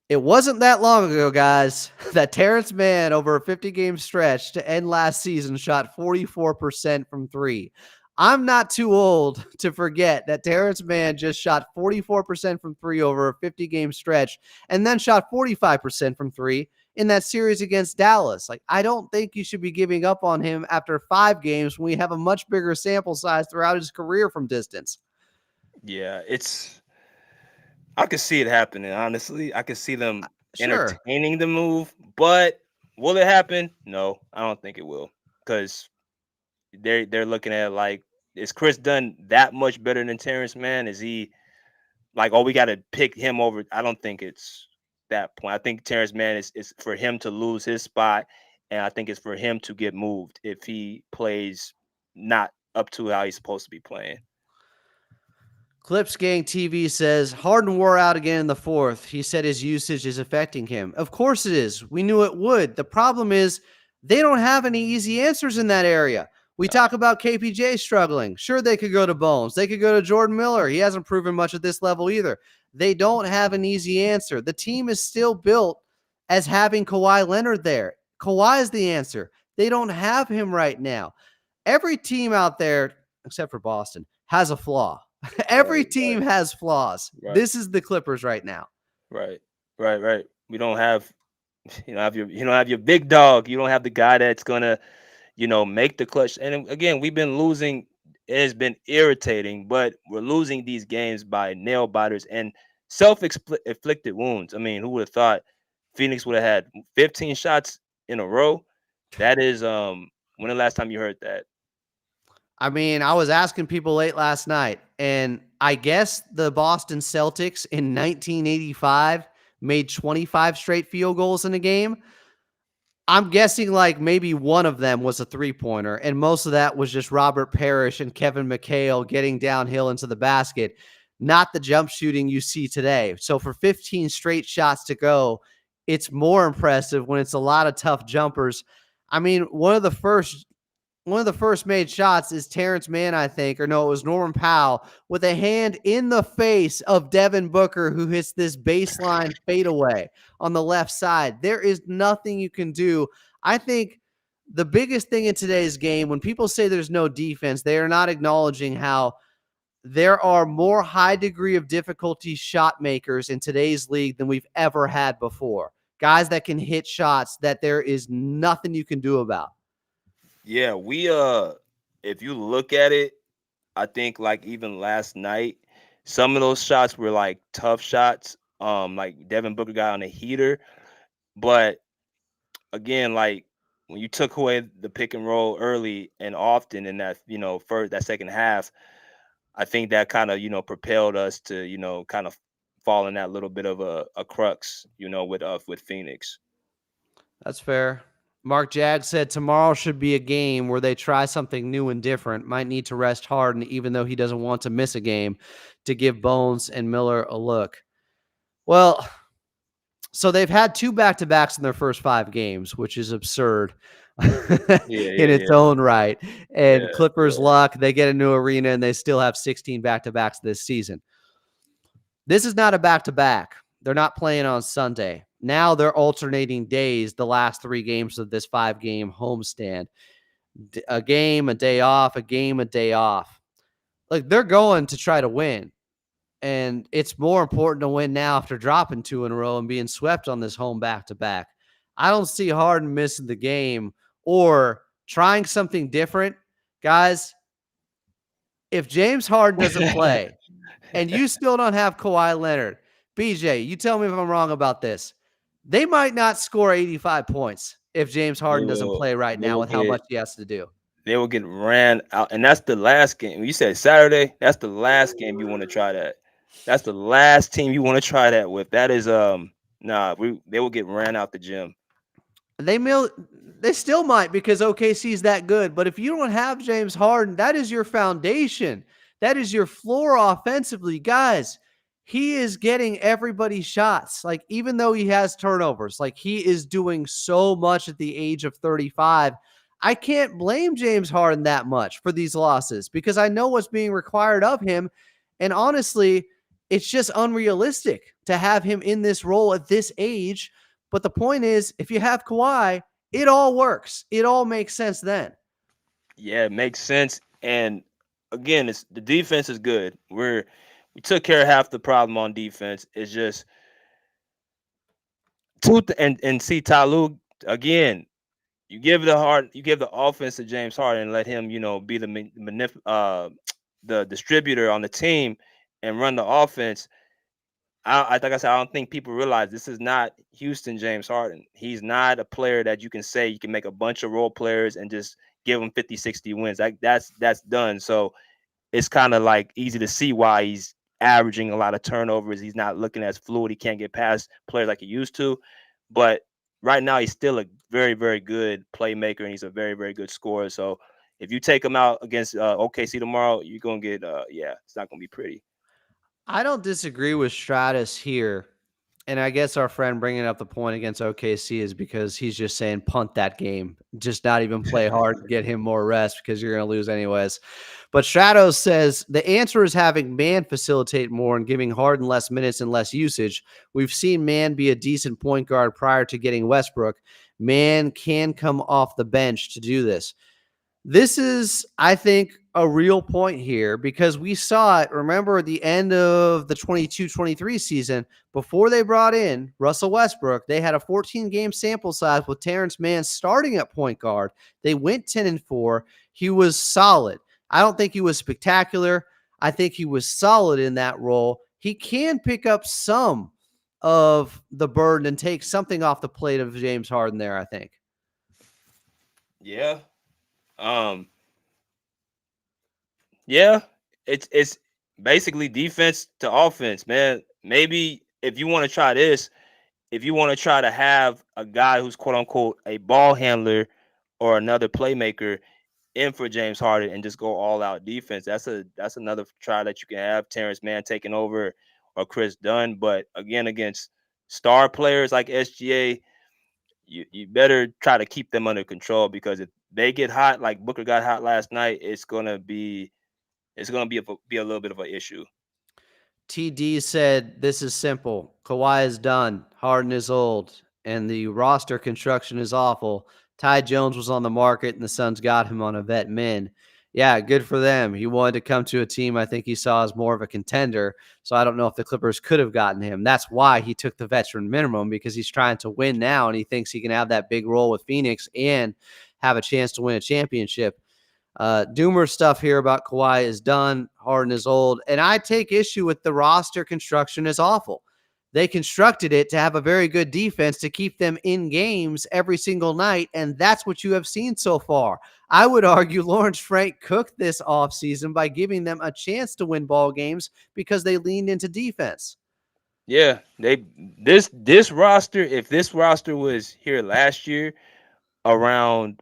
it wasn't that long ago, guys, that Terance Mann over a 50-game stretch to end last season shot 44% from three. I'm not too old to forget that Terance Mann just shot 44% from three over a 50-game stretch and then shot 45% from three in that series against Dallas. Like, I don't think you should be giving up on him after 5 games when we have a much bigger sample size throughout his career from distance. Yeah, I could see it happening, honestly. I could see them Sure. entertaining the move, but will it happen? No, I don't think it will. Because they're looking at it like, is Chris Dunn that much better than Terrence Mann? Is he like, oh, we gotta pick him over? I don't think it's that point. I think Terrence Mann is for him to lose his spot, and I think it's for him to get moved if he plays not up to how he's supposed to be playing. Clips Gang TV says Harden wore out again in the fourth. He said his usage is affecting him. Of course it is. We knew it would. The problem is they don't have any easy answers in that area. We Nah. talk about KPJ struggling. Sure, they could go to Bones. They could go to Jordan Miller. He hasn't proven much at this level either. They don't have an easy answer. The team is still built as having Kawhi Leonard there. Kawhi is the answer. They don't have him right now. Every team out there, except for Boston, has a flaw. Every Right, team right, has flaws. right, This is the Clippers right now. right, right. We don't have you don't have your big dog. You don't have the guy that's gonna make the clutch. And again, we've been losing. It has been irritating, but we're losing these games by nail biters and self-inflicted wounds. I mean, who would have thought Phoenix would have had 15 shots in a row? That is when the last time you heard that? I mean, I was asking people late last night, and I guess the Boston Celtics in 1985 made 25 straight field goals in a game. I'm guessing like maybe one of them was a 3-pointer, and most of that was just Robert Parrish and Kevin McHale getting downhill into the basket, not the jump shooting you see today. So for 15 straight shots to go, it's more impressive when it's a lot of tough jumpers. I mean, one of the first made shots is Terance Mann, I think, or no, it was Norman Powell with a hand in the face of Devin Booker, who hits this baseline fadeaway on the left side. There is nothing you can do. I think the biggest thing in today's game, when people say there's no defense, they are not acknowledging how there are more high degree of difficulty shot makers in today's league than we've ever had before. Guys that can hit shots that there is nothing you can do about. Yeah, we if you look at it, I think like even last night, some of those shots were like tough shots. Like Devin Booker got on a heater, but again, like when you took away the pick and roll early and often in that first that second half, I think that kind of propelled us to kind of fall in that little bit of a crux with Phoenix. That's fair. Mark Jag said tomorrow should be a game where they try something new and different. Might need to rest Harden, even though he doesn't want to miss a game, to give Bones and Miller a look. Well, so they've had 2 back-to-backs in their first 5 games, which is absurd Yeah, in yeah, its yeah, own right. And yeah, Clippers yeah. luck, they get a new arena and they still have 16 back-to-backs this season. This is not a back-to-back. They're not playing on Sunday. Now they're alternating days the last 3 games of this 5-game homestand. A game, a day off, a game, a day off. Like, they're going to try to win. And it's more important to win now after dropping 2 in a row and being swept on this home back-to-back. I don't see Harden missing the game or trying something different. Guys, if James Harden doesn't play and you still don't have Kawhi Leonard, BJ, you tell me if I'm wrong about this. They might not score 85 points if James They Harden doesn't will play right they now will with how get much he has to do. they will get ran out, and that's the last game. You said Saturday. That's the last game you want to try that. That's the last team you want to try that with. That is they will get ran out the gym. They may, they still might because OKC is that good. But if you don't have James Harden, that is your foundation. That is your floor offensively, guys. He is getting everybody shots. Like, even though he has turnovers, like, he is doing so much at the age of 35. I can't blame James Harden that much for these losses because I know what's being required of him. And honestly, it's just unrealistic to have him in this role at this age. But the point is, if you have Kawhi, it all works. It all makes sense then. Yeah, it makes sense. And again, it's the defense is good. We took care of half the problem on defense. It's just and see Tyloo again. You give the offense to James Harden and let him, be the distributor on the team and run the offense. I like I said, I don't think people realize this is not Houston James Harden. He's not a player that you can say you can make a bunch of role players and just give him 50, 60 wins. That's done. So it's kind of like easy to see why he's averaging a lot of turnovers. He's not looking as fluid. He can't get past players like he used to. But right now, he's still a very, very good playmaker, and he's a very, very good scorer. So if you take him out against OKC tomorrow, you're gonna get it's not gonna be pretty. I don't disagree with Stratus here. And I guess our friend bringing up the point against OKC is because he's just saying punt that game, just not even play hard to get him more rest because you're going to lose anyways. But Stratos says the answer is having Mann facilitate more and giving Harden less minutes and less usage. We've seen Mann be a decent point guard prior to getting Westbrook. Mann can come off the bench to do this. This is, I think, a real point here because we saw it. Remember, at the end of the 22-23 season, before they brought in Russell Westbrook, they had a 14-game sample size with Terance Mann starting at point guard. They went 10-4. He was solid. I don't think he was spectacular. I think he was solid in that role. He can pick up some of the burden and take something off the plate of James Harden there, I think. Yeah. Um. Yeah. It's basically defense to offense, man. Maybe if you want to try this, if you want to try to have a guy who's quote unquote a ball handler or another playmaker in for James Harden and just go all out defense, that's another try that you can have. Terance Mann taking over or Chris Dunn, but again against star players like SGA, you better try to keep them under control because if they get hot like Booker got hot last night, it's gonna be a little bit of an issue. TD said, this is simple. Kawhi is done. Harden is old. And the roster construction is awful. Ty Jones was on the market, and the Suns got him on a vet min. Yeah, good for them. He wanted to come to a team I think he saw as more of a contender. So I don't know if the Clippers could have gotten him. That's why he took the veteran minimum, because he's trying to win now, and he thinks he can have that big role with Phoenix and have a chance to win a championship. Doomer stuff here about Kawhi is done. Harden is old. And I take issue with the roster construction is awful. They constructed it to have a very good defense to keep them in games every single night, and that's what you have seen so far. I would argue Lawrence Frank cooked this offseason by giving them a chance to win ball games because they leaned into defense. Yeah, this roster, if this roster was here last year, around.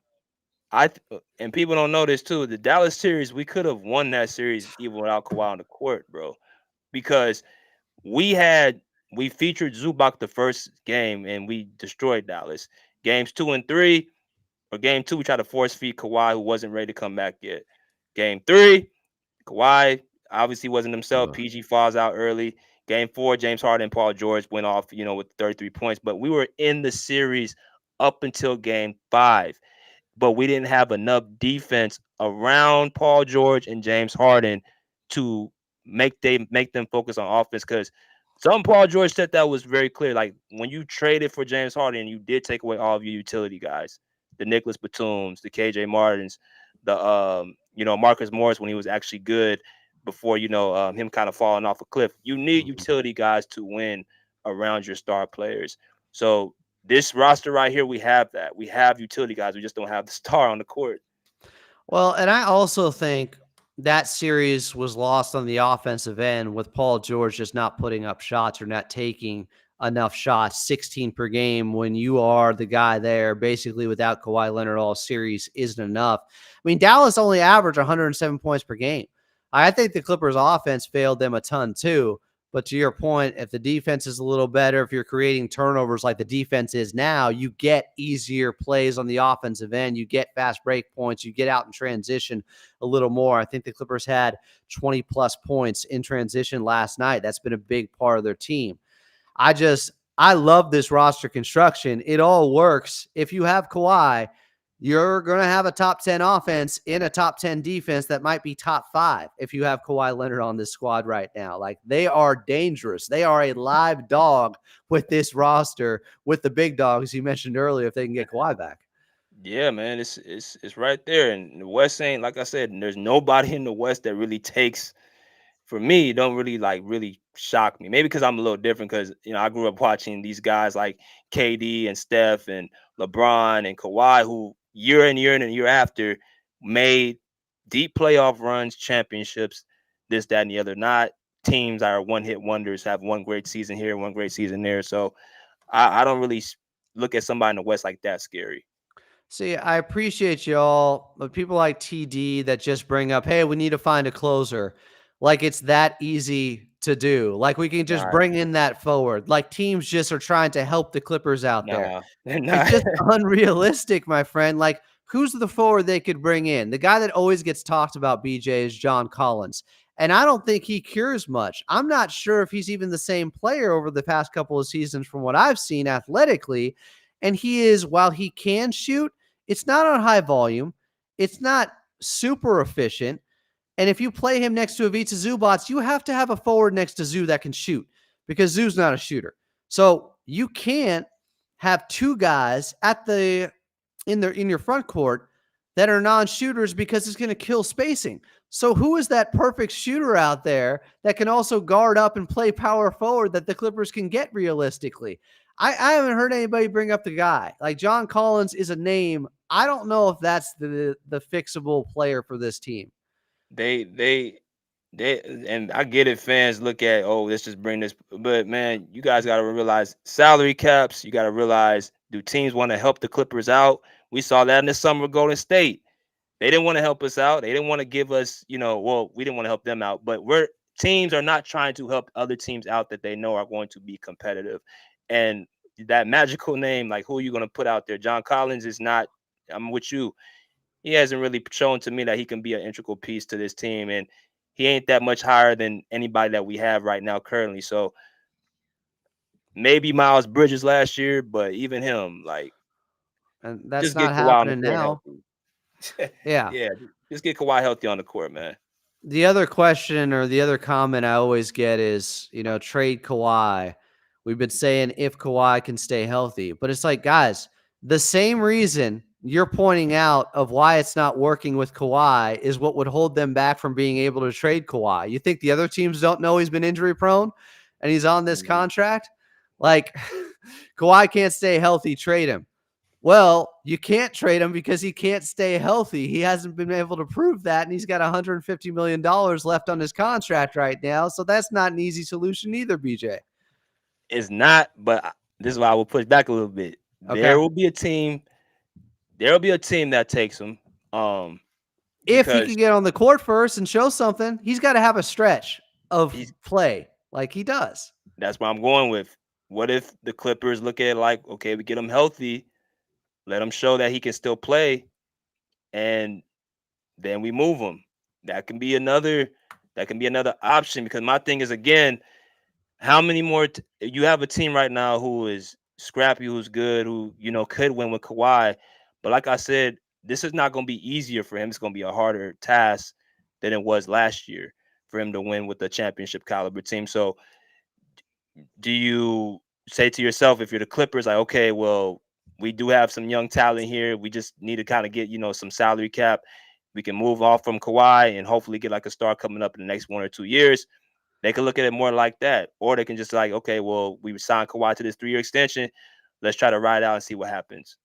And people don't know this too. The Dallas series, we could have won that series even without Kawhi on the court, bro. Because we had we featured Zubac the first game and we destroyed Dallas. Games 2 and 3, or game 2, we tried to force feed Kawhi, who wasn't ready to come back yet. Game 3, Kawhi obviously wasn't himself. PG falls out early. Game 4, James Harden and Paul George went off, with 33 points. But we were in the series up until game 5, but we didn't have enough defense around Paul George and James Harden to make them focus on offense. Because something Paul George said that was very clear. Like, when you traded for James Harden, you did take away all of your utility guys, the Nicholas Batums, the KJ Martins, the Marcus Morris when he was actually good before him kind of falling off a cliff. You need utility guys to win around your star players. So this roster right here, we have that. We have utility guys. We just don't have the star on the court. Well, and I also think that series was lost on the offensive end with Paul George just not putting up shots or not taking enough shots, 16 per game when you are the guy there. Basically, without Kawhi Leonard all series isn't enough. I mean, Dallas only averaged 107 points per game. I think the Clippers offense failed them a ton too. But to your point, if the defense is a little better, if you're creating turnovers like the defense is now, you get easier plays on the offensive end. You get fast break points. You get out in transition a little more. I think the Clippers had 20 plus points in transition last night. That's been a big part of their team. I love this roster construction. It all works. If you have Kawhi, you're going to have a top 10 offense in a top 10 defense that might be top 5 if you have Kawhi Leonard on this squad right now. Like, they are dangerous. They are a live dog with this roster, with the big dogs you mentioned earlier, if they can get Kawhi back. Yeah, man, it's right there. And the West ain't, like I said, there's nobody in the West that really takes, for me, don't really shock me. Maybe because I'm a little different, because I grew up watching these guys like KD and Steph and LeBron and Kawhi, who year in year in and year after made deep playoff runs, championships, this, that, and the other. Not teams that are one hit wonders, have one great season here, one great season there. So I don't really look at somebody in the West like that scary. See, I appreciate y'all, but people like TD that just bring up, hey, we need to find a closer. Like, it's that easy to do. Like, we can just Right. bring in that forward. Like, teams just are trying to help the Clippers out there. Nah, they're It's not. just unrealistic, my friend. Like, who's the forward they could bring in? The guy that always gets talked about, BJ, is John Collins. And I don't think he cures much. I'm not sure if he's even the same player over the past couple of seasons from what I've seen athletically. And he is, while he can shoot, it's not on high volume. It's not super efficient. And if you play him next to Ivica Zubac, you have to have a forward next to Zoo that can shoot, because Zoo's not a shooter. So you can't have two guys in your front court that are non-shooters, because it's going to kill spacing. So who is that perfect shooter out there that can also guard up and play power forward that the Clippers can get realistically? I haven't heard anybody bring up the guy. Like, John Collins is a name. I don't know if that's the fixable player for this team. they they and I get it. Fans look at, oh, let's just bring this, but man, you guys got to realize salary caps. You got to realize, do teams want to help the Clippers out? We saw that in the summer with Golden State. They didn't want to help us out. They didn't want to give us, well, we didn't want to help them out. But teams are not trying to help other teams out that they know are going to be competitive. And that magical name, like, who are you going to put out there? John Collins is not. I'm with you. He hasn't really shown to me that he can be an integral piece to this team, and he ain't that much higher than anybody that we have right now currently. So maybe Miles Bridges last year, but even him, like, And that's just not get Kawhi on the happening court now. healthy. Yeah. Yeah, just get Kawhi healthy on the court, man. The other question, or the other comment I always get is, trade Kawhi. We've been saying if Kawhi can stay healthy, but it's like, guys, the same reason you're pointing out of why it's not working with Kawhi is what would hold them back from being able to trade Kawhi. You think the other teams don't know he's been injury prone and he's on this contract? Like, Kawhi can't stay healthy, trade him. Well, you can't trade him because he can't stay healthy. He hasn't been able to prove that, and he's got $150 million left on his contract right now. So that's not an easy solution either, BJ. It's not, but this is why I will push back a little bit. Okay. There will be a team there'll be a team that takes him. If he Because can get on the court first and show something, he's got to have a stretch of he's play like he does. that's what I'm going with. What if the Clippers look at it like, okay, we get him healthy, let him show that he can still play, and then we move him. That can be another option because my thing is again, how many more you have a team right now who is scrappy, who's good, who could win with Kawhi, but like I said, this is not going to be easier for him. It's going to be a harder task than it was last year for him to win with a championship caliber team. So, do you say to yourself, if you're the Clippers, like, okay, well, we do have some young talent here. We just need to kind of get some salary cap. We can move off from Kawhi and hopefully get like a star coming up in the next 1 or 2 years. They can look at it more like that, or they can just like, okay, well, we signed Kawhi to this 3-year extension. Let's try to ride out and see what happens.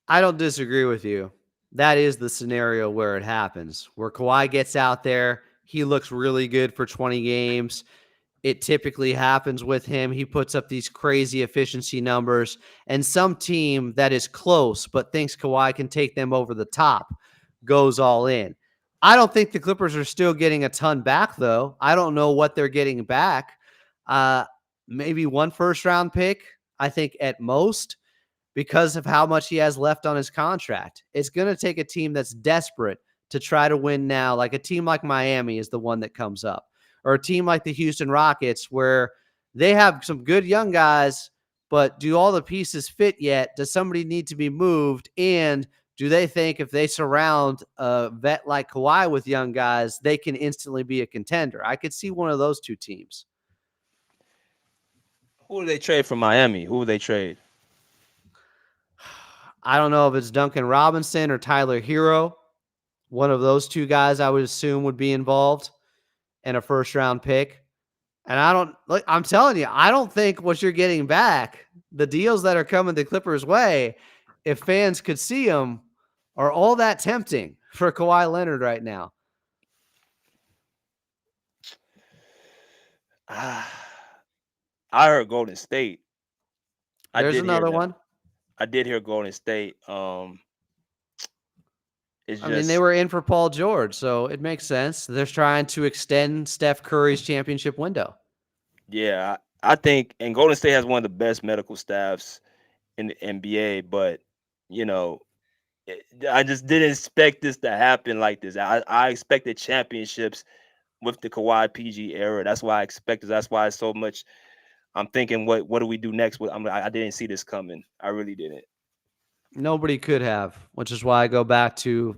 I don't disagree with you. That is the scenario where it happens, where Kawhi gets out there. He looks really good for 20 games. It typically happens with him. He puts up these crazy efficiency numbers, and some team that is close but thinks Kawhi can take them over the top goes all in. I don't think the Clippers are still getting a ton back, though. I don't know what they're getting back. Uh, Maybe one first round pick, I think at most, because of how much he has left on his contract. It's going to take a team that's desperate to try to win now, like a team like Miami is the one that comes up, or a team like the Houston Rockets, where they have some good young guys, but do all the pieces fit yet? Does somebody need to be moved? And do they think if they surround a vet like Kawhi with young guys, they can instantly be a contender? I could see one of those two teams. Who do they trade from Miami? Who would they trade? I don't know if it's Duncan Robinson or Tyler Hero. One of those two guys I would assume would be involved in a first round pick. And I'm telling you, I don't think what you're getting back, the deals that are coming the Clippers' way, if fans could see them, are all that tempting for Kawhi Leonard right now. I heard Golden State. I There's did hear another them. one. I did hear Golden State. It's I mean, they just were in for Paul George, so it makes sense. They're trying to extend Steph Curry's championship window. yeah. I think and Golden State has one of the best medical staffs in the NBA, but you know, I just didn't expect this to happen like this. I expected championships with the Kawhi PG era. That's why I expected. That's why it's so much. I'm thinking, what do we do next? I didn't see this coming. I really didn't. Nobody could have, which is why I go back to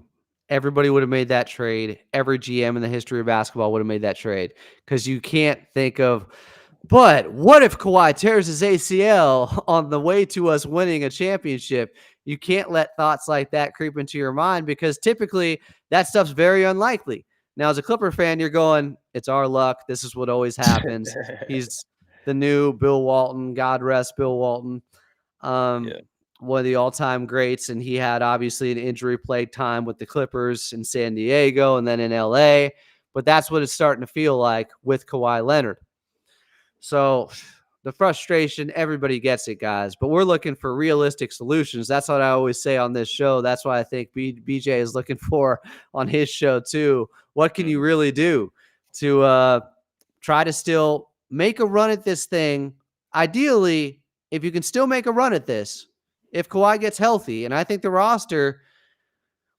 everybody would have made that trade. Every GM in the history of basketball would have made that trade because you can't think of, but what if Kawhi tears his ACL on the way to us winning a championship? You can't let thoughts like that creep into your mind because typically that stuff's very unlikely. Now, as a Clipper fan, you're going, it's our luck. This is what always happens. He's the new Bill Walton. God rest Bill Walton. Um, Yeah, One of the all-time greats, and he had obviously an injury-plagued time with the Clippers in San Diego and then in LA, but that's what it's starting to feel like with Kawhi Leonard. So the frustration, everybody gets it, guys, but we're looking for realistic solutions. That's what I always say on this show. That's why I think BJ is looking for on his show too. What can you really do to try to still make a run at this thing? Ideally, if you can still make a run at this, if Kawhi gets healthy, and I think the roster,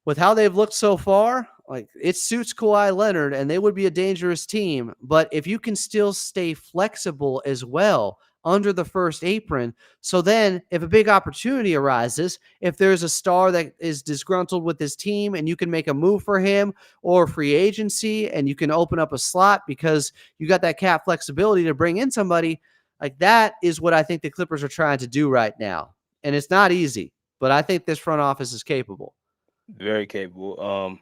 with how they've looked so far, like it suits Kawhi Leonard and they would be a dangerous team. But if you can still stay flexible as well under the first apron, so then if a big opportunity arises, if there's a star that is disgruntled with his team and you can make a move for him or free agency and you can open up a slot because you got that cap flexibility to bring in somebody, like that is what I think the Clippers are trying to do right now. And it's not easy, but I think this front office is capable. very capable.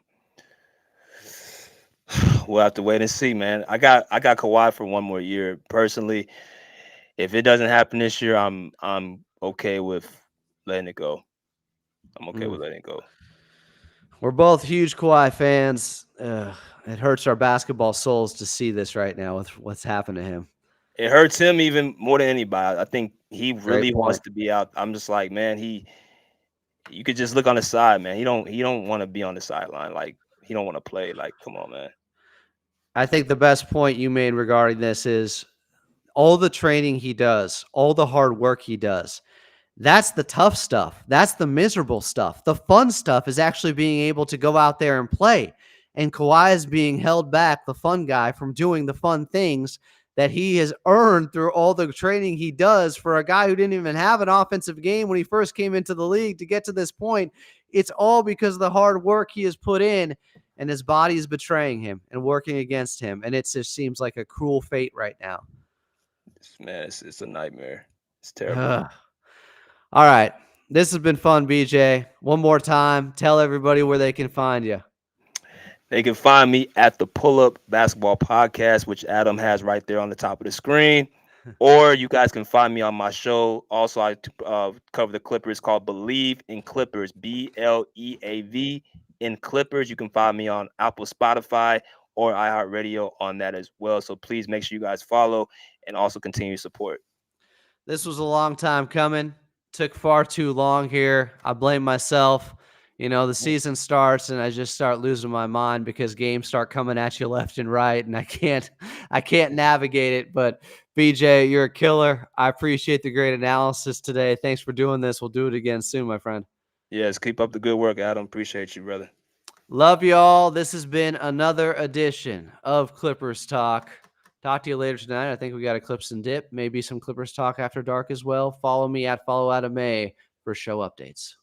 We'll have to wait and see, man. I got Kawhi for one more year. Personally, if it doesn't happen this year, I'm okay with letting it go. I'm okay Mm. with letting it go. We're both huge Kawhi fans. It hurts our basketball souls to see this right now with what's happened to him. It hurts him even more than anybody. I think he Great really wants point. to be out. I'm just like, man, You could just look on the side, man. He don't want to be on the sideline. Like he don't want to play. Like, come on, man. I think the best point you made regarding this is all the training he does, all the hard work he does. That's the tough stuff. That's the miserable stuff. The fun stuff is actually being able to go out there and play. And Kawhi is being held back, the fun guy, from doing the fun things that he has earned through all the training he does for a guy who didn't even have an offensive game when he first came into the league to get to this point. It's all because of the hard work he has put in, and his body is betraying him and working against him. And it just seems like a cruel fate right now. Man, it's a nightmare. It's terrible. Ugh. All right. This has been fun, BJ. One more time, tell everybody where they can find you. They can find me at the Pull Up Basketball Podcast, which Adam has right there on the top of the screen. Or you guys can find me on my show. Also, I cover the Clippers called Bleav in Clippers, Bleav in Clippers. You can find me on Apple, Spotify, or iHeartRadio on that as well. So please make sure you guys follow and also continue to support. This was a long time coming. Took far too long here. I blame myself. You know, the season starts and I just start losing my mind because games start coming at you left and right, and I can't navigate it. But BJ, you're a killer. I appreciate the great analysis today. Thanks for doing this. We'll do it again soon, my friend. Yes, keep up the good work, Adam. Appreciate you, brother. Love y'all. This has been another edition of Clippers Talk. Talk to you later tonight. I think we got a Clips and Dip, maybe some Clippers Talk after dark as well. Follow me at Follow Adam A for show updates.